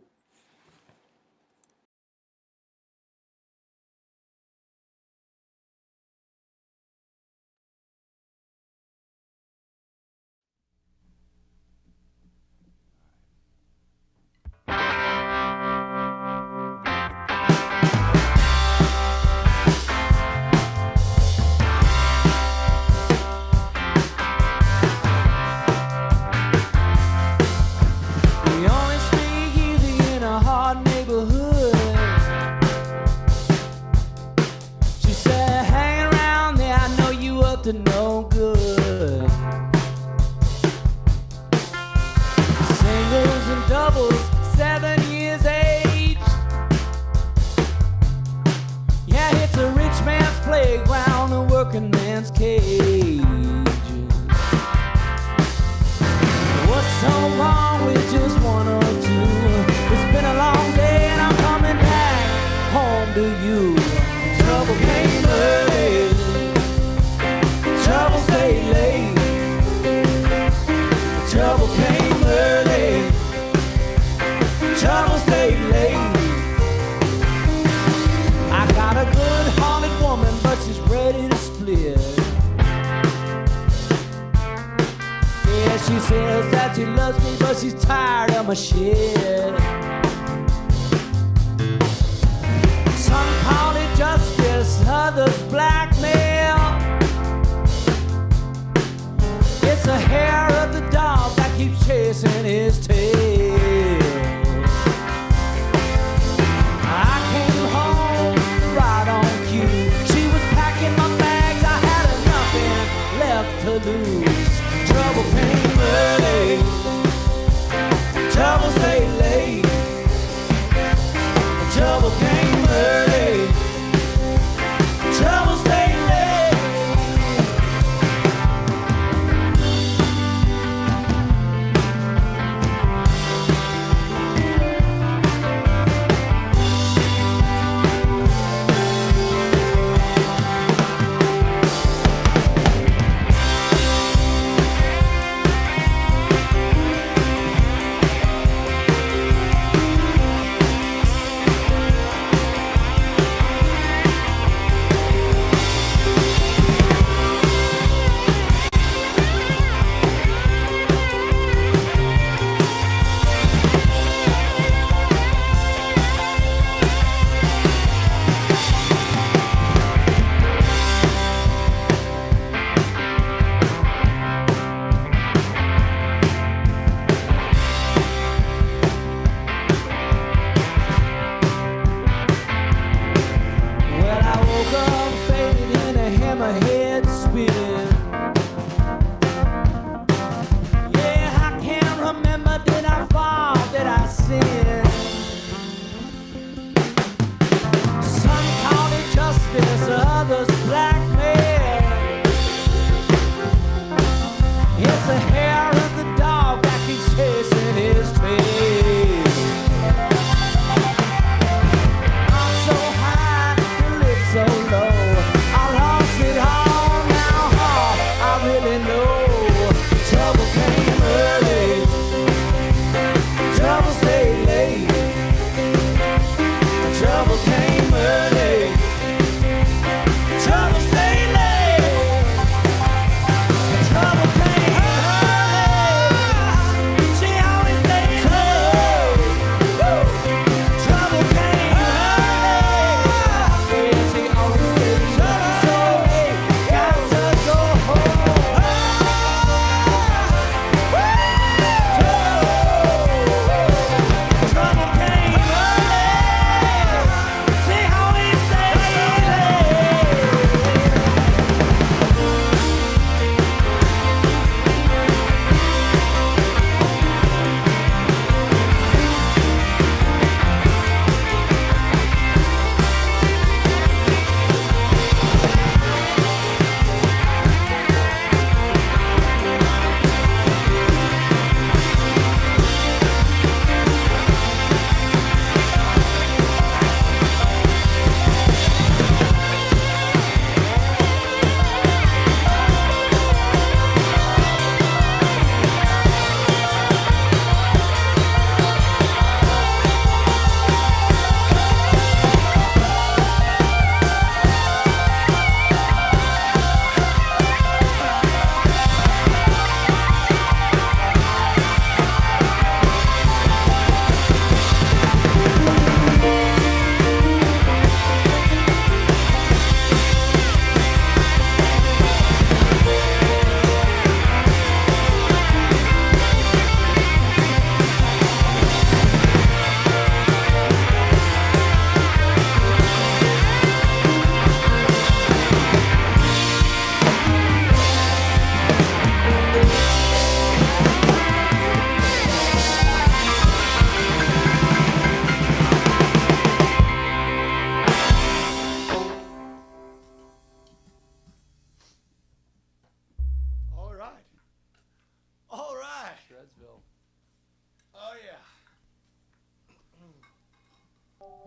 S2: We only speak
S1: man's cage. What's so wrong with just one or two? It's been a long day and I'm coming back home to you. Trouble came early, trouble stayed late. Trouble came early, trouble stayed late. I got a good-hearted woman, but she's ready to split. Yeah, she says that she loves me, but she's tired of my shit. Some call it justice, others blackmail. It's the hair of the dog that keeps chasing his tail. I came home right on cue. She was packing my bags, I had nothing left to lose. Trouble came early, trouble stayed late. Trouble came early, trouble stayed late.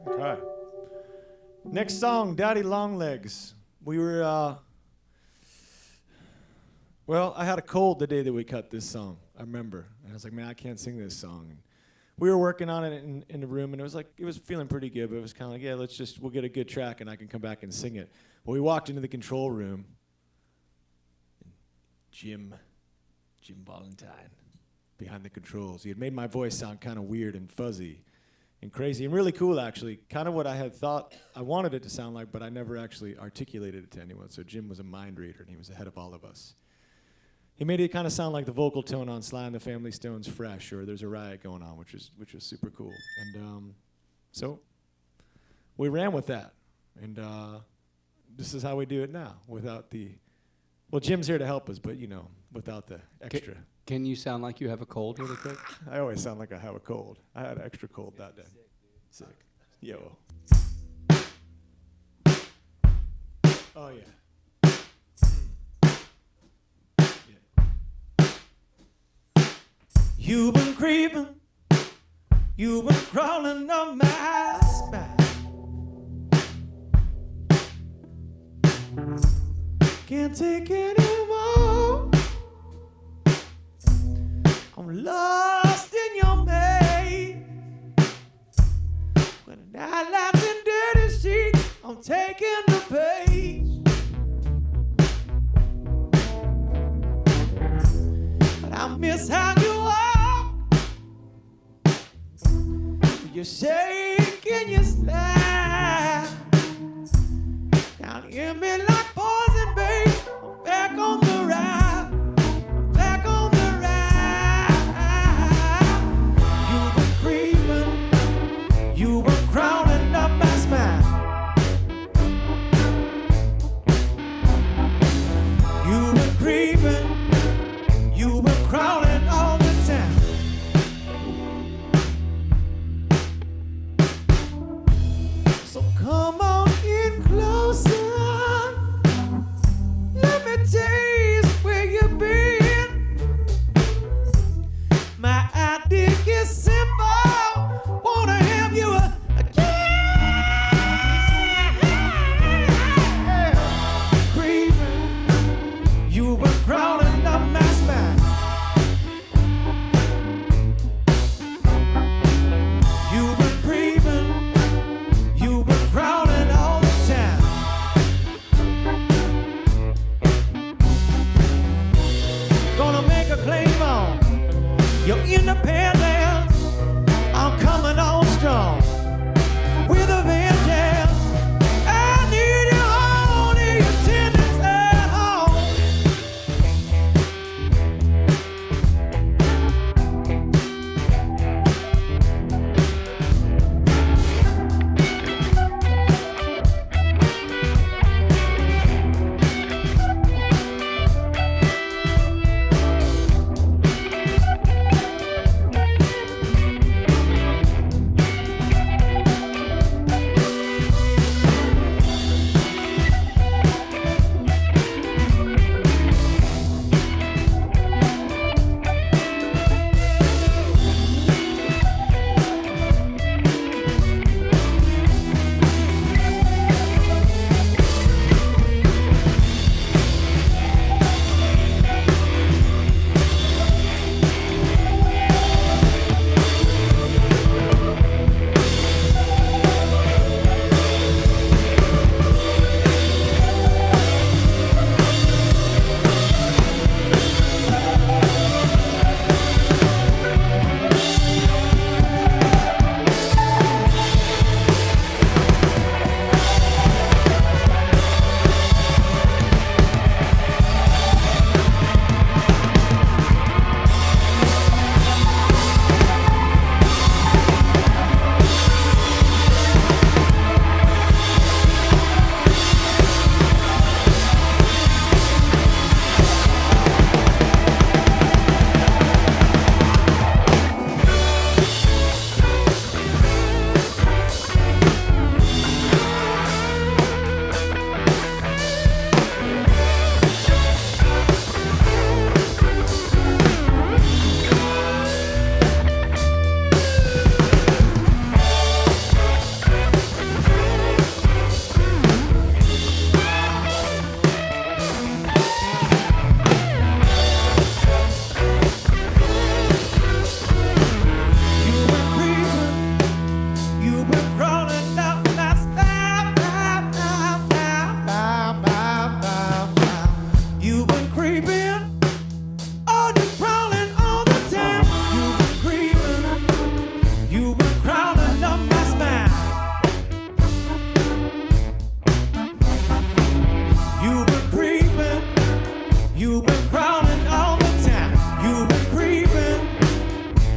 S4: Okay. Next song, Daddy Longlegs. We were, well, I had a cold the day that we cut this song. I remember. And I was like, man, I can't sing this song. And we were working on it in the room, and it was feeling pretty good, but it was kind of like, yeah, we'll get a good track, and I can come back and sing it. Well, we walked into the control room. Jim Valentine, behind the controls. He had made my voice sound kind of weird and fuzzy and crazy and really cool, actually. Kind of what I had thought I wanted it to sound like, but I never actually articulated it to anyone. So Jim was a mind reader, and he was ahead of all of us. He made it kind of sound like the vocal tone on Sly and the Family Stone's Fresh, or There's a Riot Going On, which was super cool. And so we ran with that. And this is how we do it now, without the... Well, Jim's here to help us, but, without the extra.
S7: Can you sound like you have a cold really quick?
S4: I always sound like I have a cold. I had an extra cold that day. Sick. Yo. Oh, yeah. You've been creeping. You've been crawling up my spine. Can't take anymore. I'm lost in your maze. When the night lights in dirty sheets, I'm taking the page. But I miss how you walk. You shake and you slide down in me like poison, babe. I'm back on the ride. Back on the ride. You've been creeping. You've been crawling up my spine. You've been creeping. You've been crawling all the time. So come on in closer. Let me taste where you've been. My idea is simple. Wanna have you again. Creeping. You've been crawling up my spine. You've been creeping. You've been crawling all the time. Gonna make a claim on your independence. I'm coming on strong with a vengeance. I need you on the attendance at home.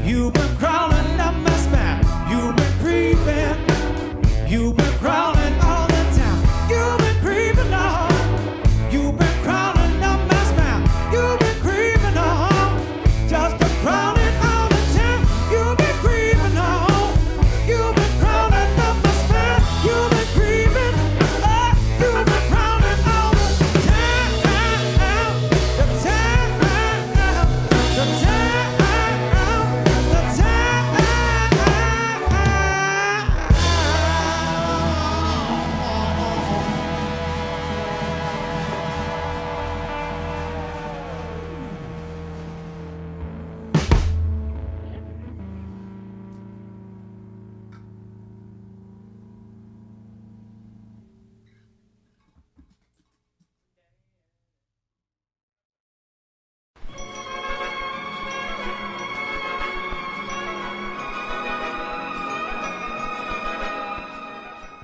S2: You've been crawling up my spine. You've been creeping. You've been crawling all the time. You've been creeping on. You've been crawling up my spine. You've been creeping on. Just a crawling all the time. You've been creeping on. You've been crawling up my spine. You've been creeping. Oh, you've been crawling all the time. The time. The time. The time.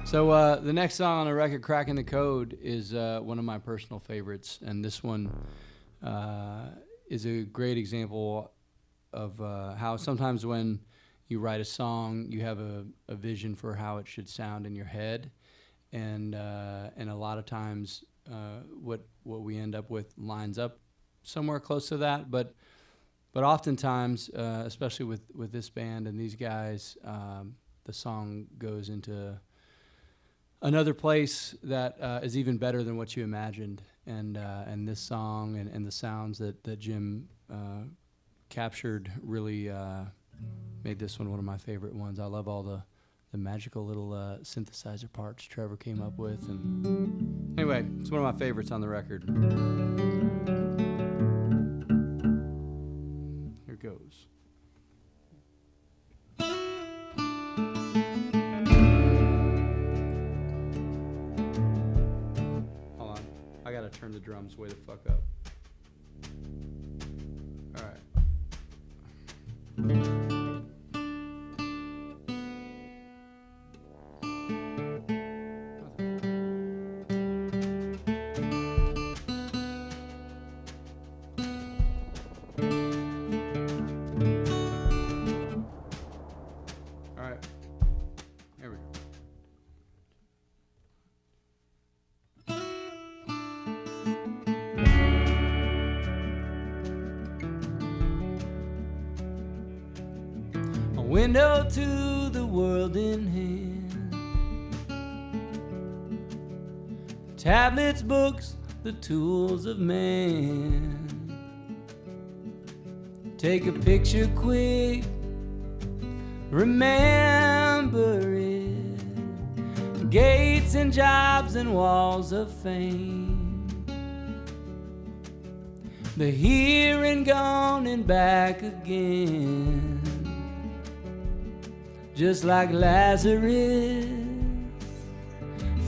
S7: So the next song on the record, Cracking the Code, is one of my personal favorites. And this one is a great example of how sometimes when you write a song, you have a vision for how it should sound in your head. And a lot of times what we end up with lines up somewhere close to that. But oftentimes, especially with this band and these guys, the song goes into another place that is even better than what you imagined, and this song and the sounds that Jim captured really made this one of my favorite ones. I love all the magical little synthesizer parts Trevor came up with, and anyway, it's one of my favorites on the record. Here goes. Turn the drums way the fuck up. All right. All right. Here we go. Window to the world in hand. Tablets, books, the tools of man. Take a picture quick, remember it. Gates and jobs and walls of fame. The here and gone and back again. Just like Lazarus,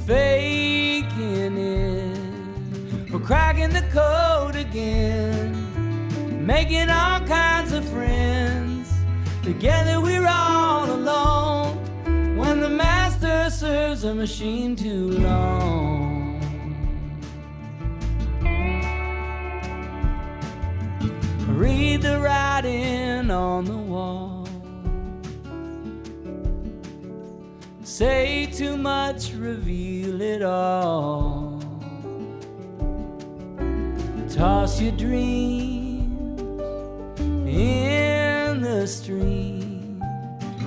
S7: faking it. We're cracking the code again, making all kinds of friends. Together we're all alone, when the master serves a machine too long. Read the writing on the wall. Say too much, reveal it all. Toss your dreams in the stream.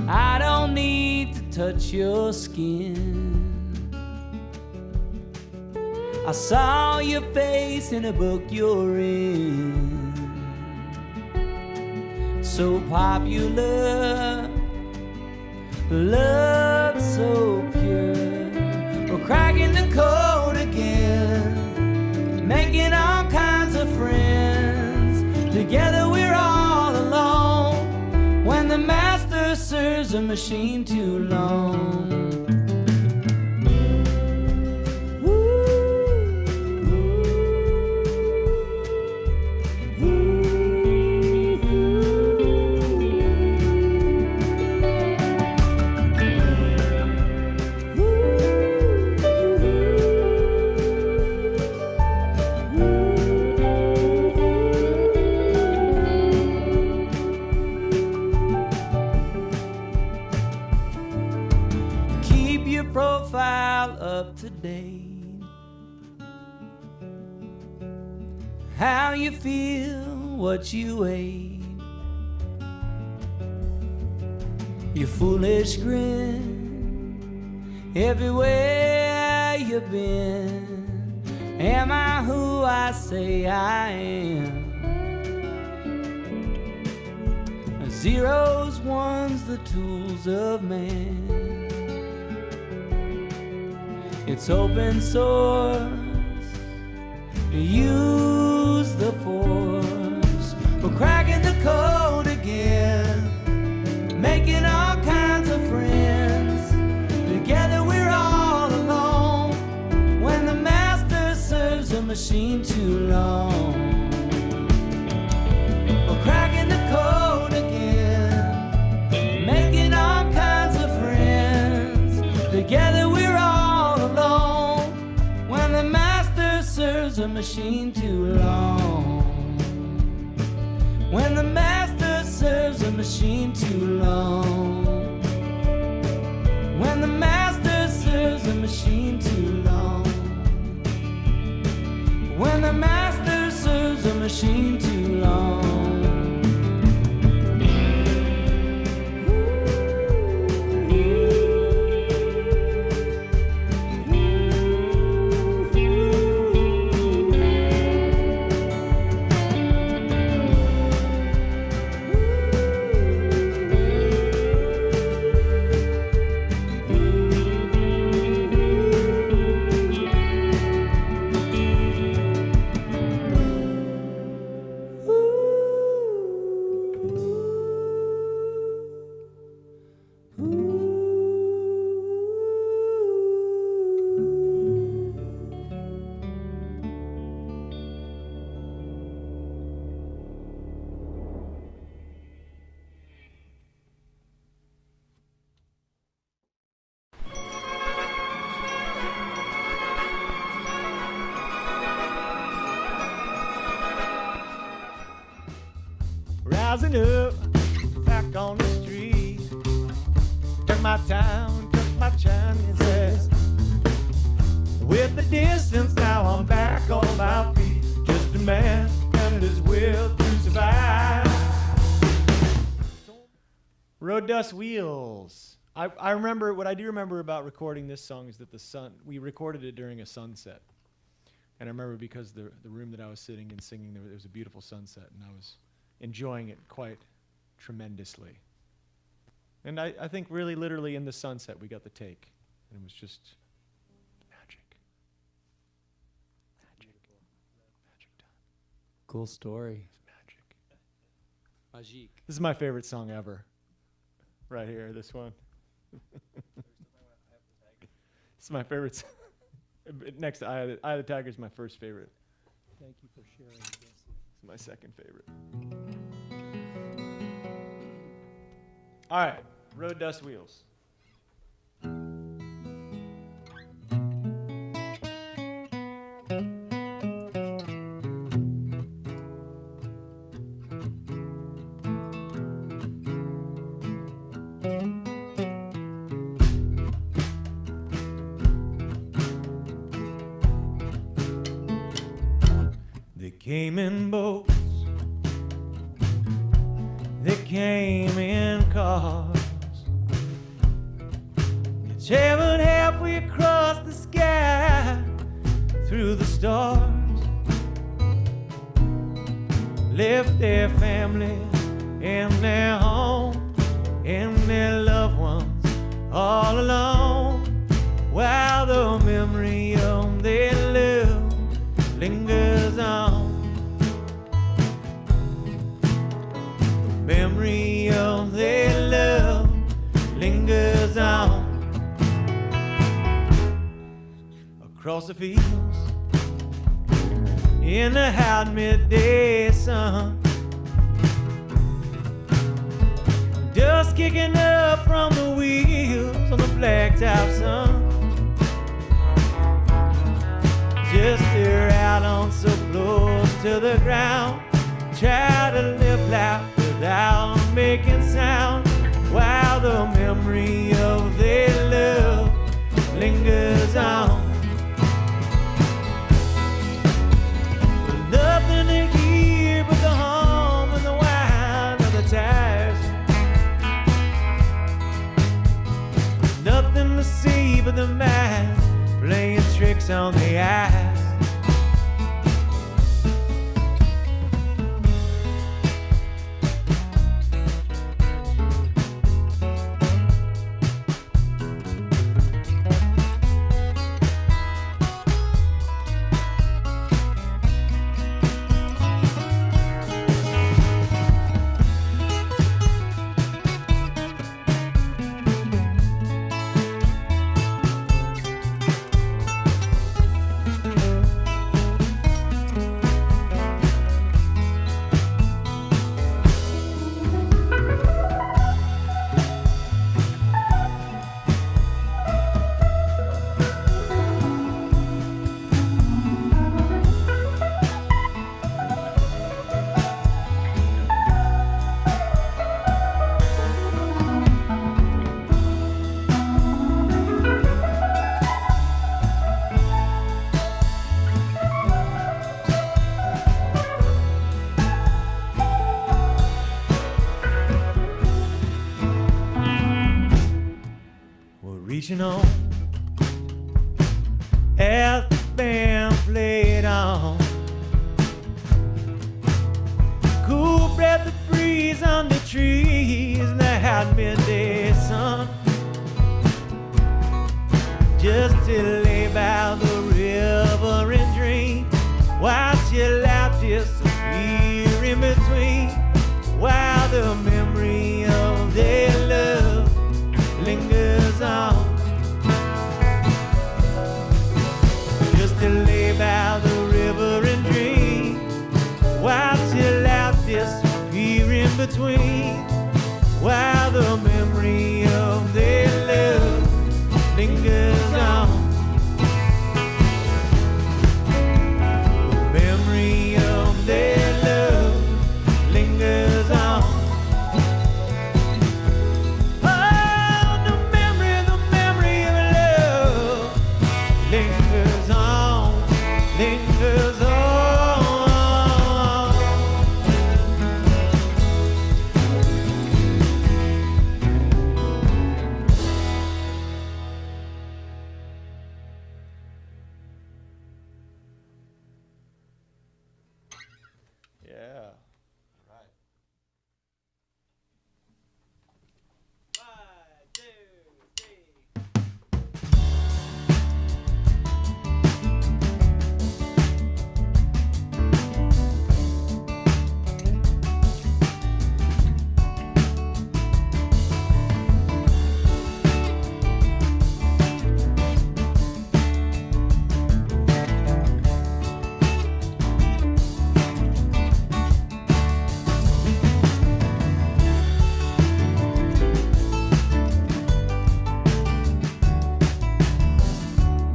S7: I don't need to touch your skin. I saw your face in a book you're in. So popular, love so pure. We're cracking the code again, making all kinds of friends. Together we're all alone, when the master serves a machine too long.
S1: profile up to date. How you feel, what you ate, your foolish grin, everywhere you've been. Am I who I say I am? Zeros, ones, the tools of man. It's open source. Use the force. We're cracking the code again, making all kinds of friends. Together we're all alone when the master serves a machine too long. We're cracking the code again, making all kinds of friends. Together we're all alone when the master serves a machine too long. When the master serves a machine too long. When the master serves a machine too long. When the master serves a machine too long.
S4: Rising up, back on the street. Took my time, took my chances. With the distance, now I'm back on my feet. Just a man and his will to survive. Road Dust Wheels. I remember, what I do remember about recording this song is that we recorded it during a sunset. And I remember because the room that I was sitting in singing, there was a beautiful sunset, and I was enjoying it quite tremendously. And I think really literally in the sunset we got the take. And it was just magic. Magic. Magic time.
S7: Cool story.
S4: It's magic.
S7: Magique.
S4: This is my favorite song ever. Right here, this one. This is my favorite song. Next to Eye of the Tiger is my first favorite.
S7: Thank you for sharing this.
S4: It's my second favorite. All right, Road Dust Wheels. They came in boats. They came in cars. It's heaven halfway across the sky, through the stars. Left their family and their home and their loved ones all alone, while the memory of their love lingers on. Memory of their love lingers on. Across the fields in the hot midday sun, dust kicking up from the wheels on the blacktop sun. Just stare out on so close to the ground, try to live life without making sound, while the memory of their love
S2: lingers on. Nothing to hear but the hum and the whine of the tires. Nothing to see but the man playing tricks on the eyes. Reaching on as the band played on. Cool breath of breeze on the trees in the hot midday sun. Just to lay by the river and dream, watch your life disappear in between, while the memory of their love lingers on. Just to lay by the river and dream, watch your life disappear in between, while the memory of their love lingers on. The memory of their love lingers on. Lingers on. Yeah. Right. 1, 2, 3.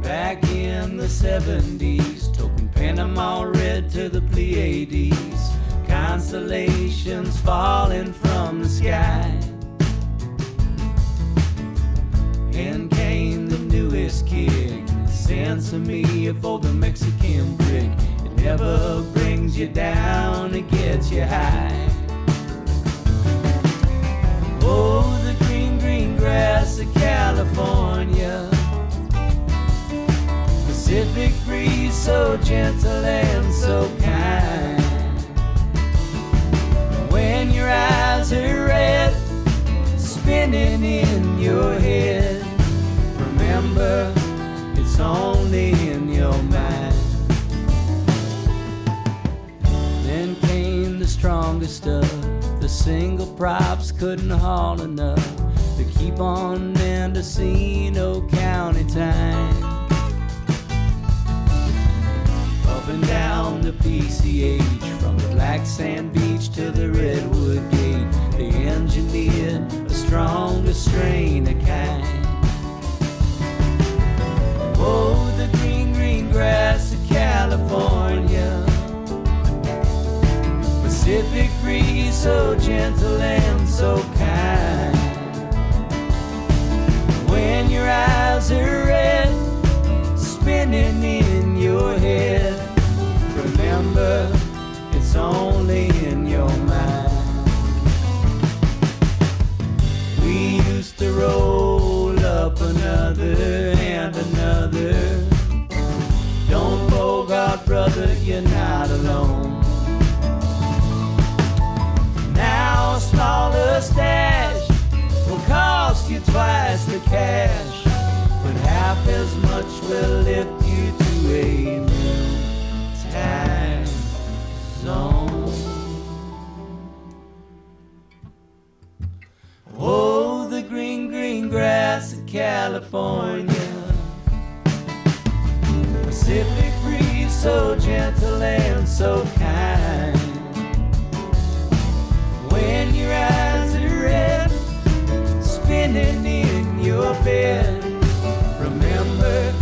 S2: Back in the 70s, token Panama red to the Pleiades, constellations falling from the sky. In came the newest kick, sense of me for the Mexican brick. It never brings you down, it gets you high. Oh, the green, green grass of California, Pacific breeze so gentle and so kind. When your eyes are red, spinning in your head, remember it's only in your mind. Then came the strongest stuff, the single props couldn't haul enough to keep on Mendocino County time. Up and down the PCH, from the black sand beach to the redwood gate, they engineered a stronger strain of kind. Oh, the green, green grass of California, Pacific breeze so gentle and so kind. When your eyes are red, just to roll up another and another. Don't bogart, brother, you're not alone. Now a smaller stash will cost you twice the cash, but half as much will lift you to a new time zone. Oh, the green, green grass of California, Pacific breeze so gentle and so kind. When your eyes are red, spinning in your bed, remember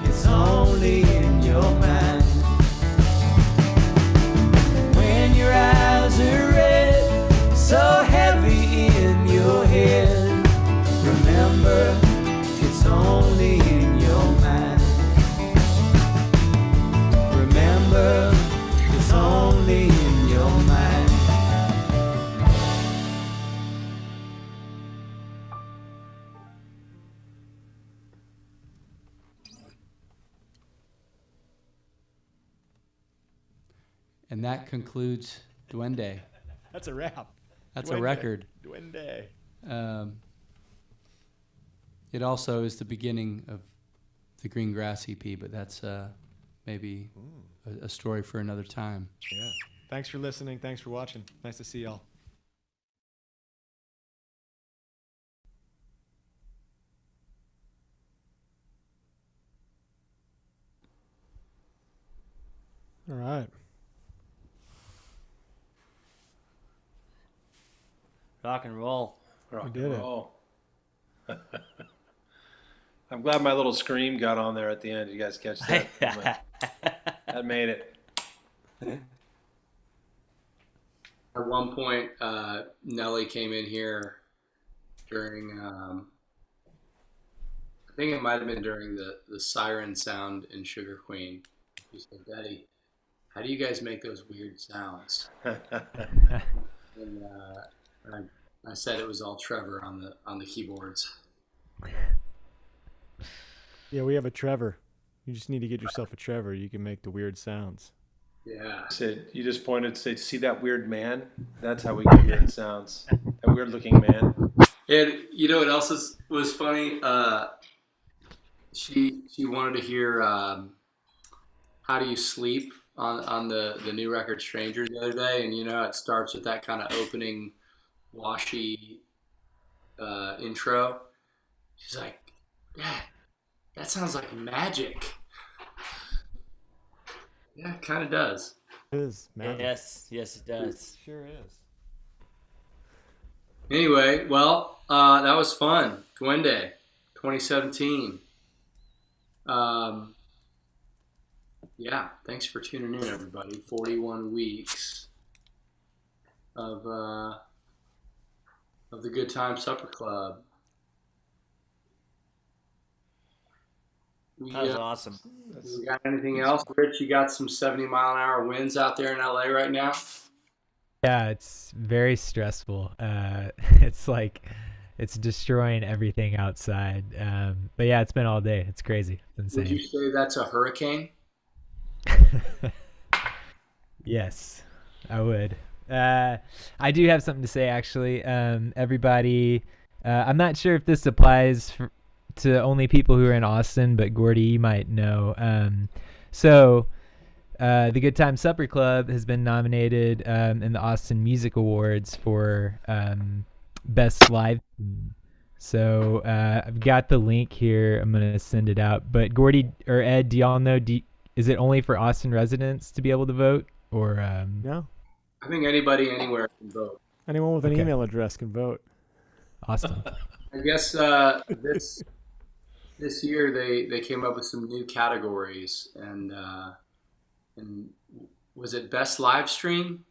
S2: it's only in your mind. When your eyes are red, so heavy in your head, remember it's only in your mind. Remember it's only in your mind.
S7: And that concludes Duende.
S4: That's a wrap.
S7: That's
S4: Duende.
S7: a record.
S4: Duende.
S7: It also is the beginning of the Green Grass EP, but that's maybe a story for another time.
S4: Yeah. Thanks for listening. Thanks for watching. Nice to see y'all. All right.
S8: Rock and roll.
S3: Rock
S4: did
S3: and
S4: it.
S3: roll. I'm glad my little scream got on there at the end. You guys catch that? That made it.
S5: At one point, Nelly came in here during, I think it might have been during the siren sound in Sugar Queen. She said, "Daddy, how do you guys make those weird sounds?" And I said it was all Trevor on the keyboards.
S4: Yeah, we have a Trevor. You just need to get yourself a Trevor. You can make the weird sounds.
S5: Yeah.
S3: Said you just pointed to say, "See that weird man? That's how we get weird sounds. That weird looking man."
S5: And you know what else was funny? She wanted to hear "How Do You Sleep" on the new record "Stranger" the other day, and you know how it starts with that kind of opening washy intro. She's like, "Yeah, that sounds like magic." Yeah, it kind of does.
S4: It is, man.
S8: Yes, it does.
S4: Sure is.
S5: Anyway, well, that was fun. Duende, 2017. Yeah, thanks for tuning in, everybody. 41 weeks of the Good Time Supper Club.
S8: That was awesome.
S5: We got anything else? Rich, you got some 70-mile-an-hour winds out there in LA right now?
S6: Yeah, it's very stressful. It's like it's destroying everything outside. But yeah, it's been all day. It's crazy. It's
S5: Would you
S6: insane.
S5: say that's a hurricane?
S6: Yes, I would. I do have something to say, actually. Everybody, I'm not sure if this applies to only people who are in Austin, but Gordy, you might know. So the Good Time Supper Club has been nominated in the Austin Music Awards for Best Live Stream. So I've got the link here. I'm going to send it out. But Gordy or Ed, do y'all know, is it only for Austin residents to be able to vote? Or
S4: No.
S5: I think anybody anywhere can vote.
S4: Anyone with an
S6: Okay.
S4: email address can vote.
S6: Awesome.
S5: I guess this year they came up with some new categories, and was it best live stream?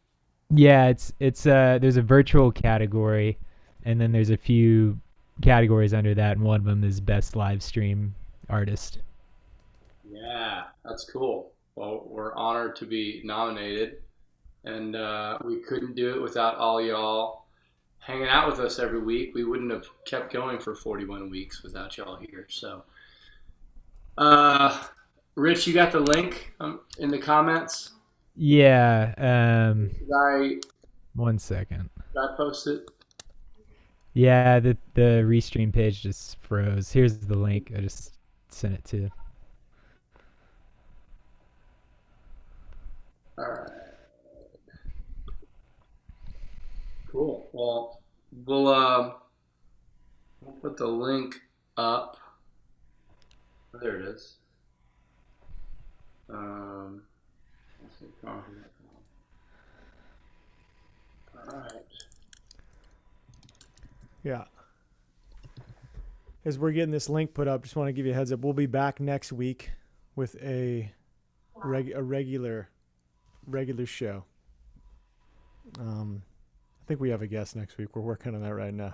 S6: Yeah, it's there's a virtual category, and then there's a few categories under that, and one of them is best live stream artist.
S5: Yeah, that's cool. Well, we're honored to be nominated, and we couldn't do it without all y'all hanging out with us every week. We wouldn't have kept going for 41 weeks without y'all here. So, Rich, you got the link in the comments?
S6: Yeah.
S5: Did I
S6: 1 second.
S5: post it?
S6: Yeah, the restream page just froze. Here's the link. I just sent it to you.
S5: All right. Cool. Well, we'll put the link up. There it is. Let's see, all right.
S4: Yeah. As we're getting this link put up, just want to give you a heads up. We'll be back next week with a regular show. I think we have a guest next week. We're working on that right now.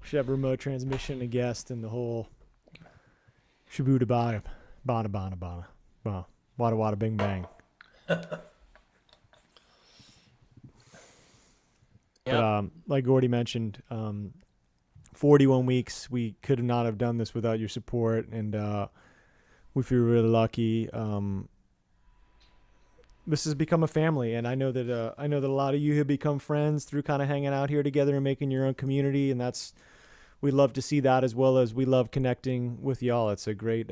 S4: Should have remote transmission, a guest, and the whole shabuda bada bada bada bada. Wow. Wada wada bing bang. But like Gordy mentioned, 41 weeks. We could not have done this without your support, and we feel really lucky. This has become a family, and I know that a lot of you have become friends through kind of hanging out here together and making your own community, and we love to see that, as well as we love connecting with y'all. It's a great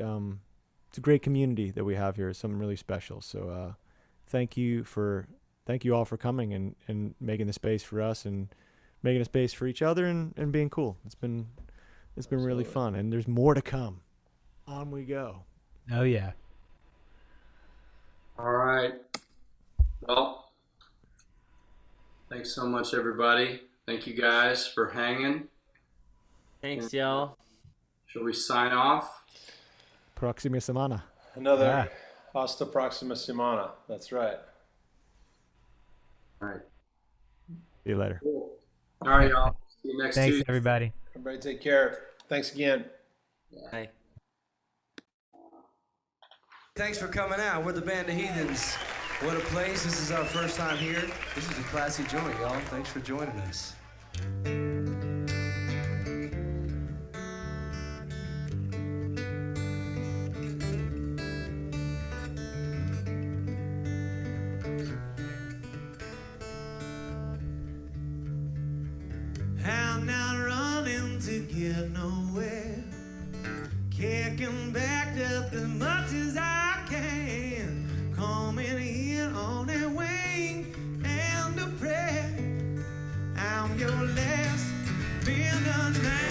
S4: community that we have here. It's something really special. So thank you all for coming and making the space for us and making a space for each other and being cool. It's been really fun, and there's more to come. On we go.
S6: Oh yeah.
S5: All right. Well, thanks so much, everybody. Thank you guys for hanging.
S8: Thanks, y'all.
S5: Shall we sign off?
S4: Próxima semana.
S3: Another hasta próxima semana. That's right.
S5: All right.
S4: See you later.
S5: Cool. All right, y'all. See you next
S6: Thanks,
S5: Tuesday.
S6: everybody.
S3: Everybody take care. Thanks again.
S8: Bye.
S1: Thanks for coming out. We're the band of Heathens. What a place. This is our first time here. This is a classy joint, y'all. Thanks for joining us.
S2: I'm not running to get nowhere, kicking back just as much as I can, coming in on a wing and a prayer. I'm your last been done now.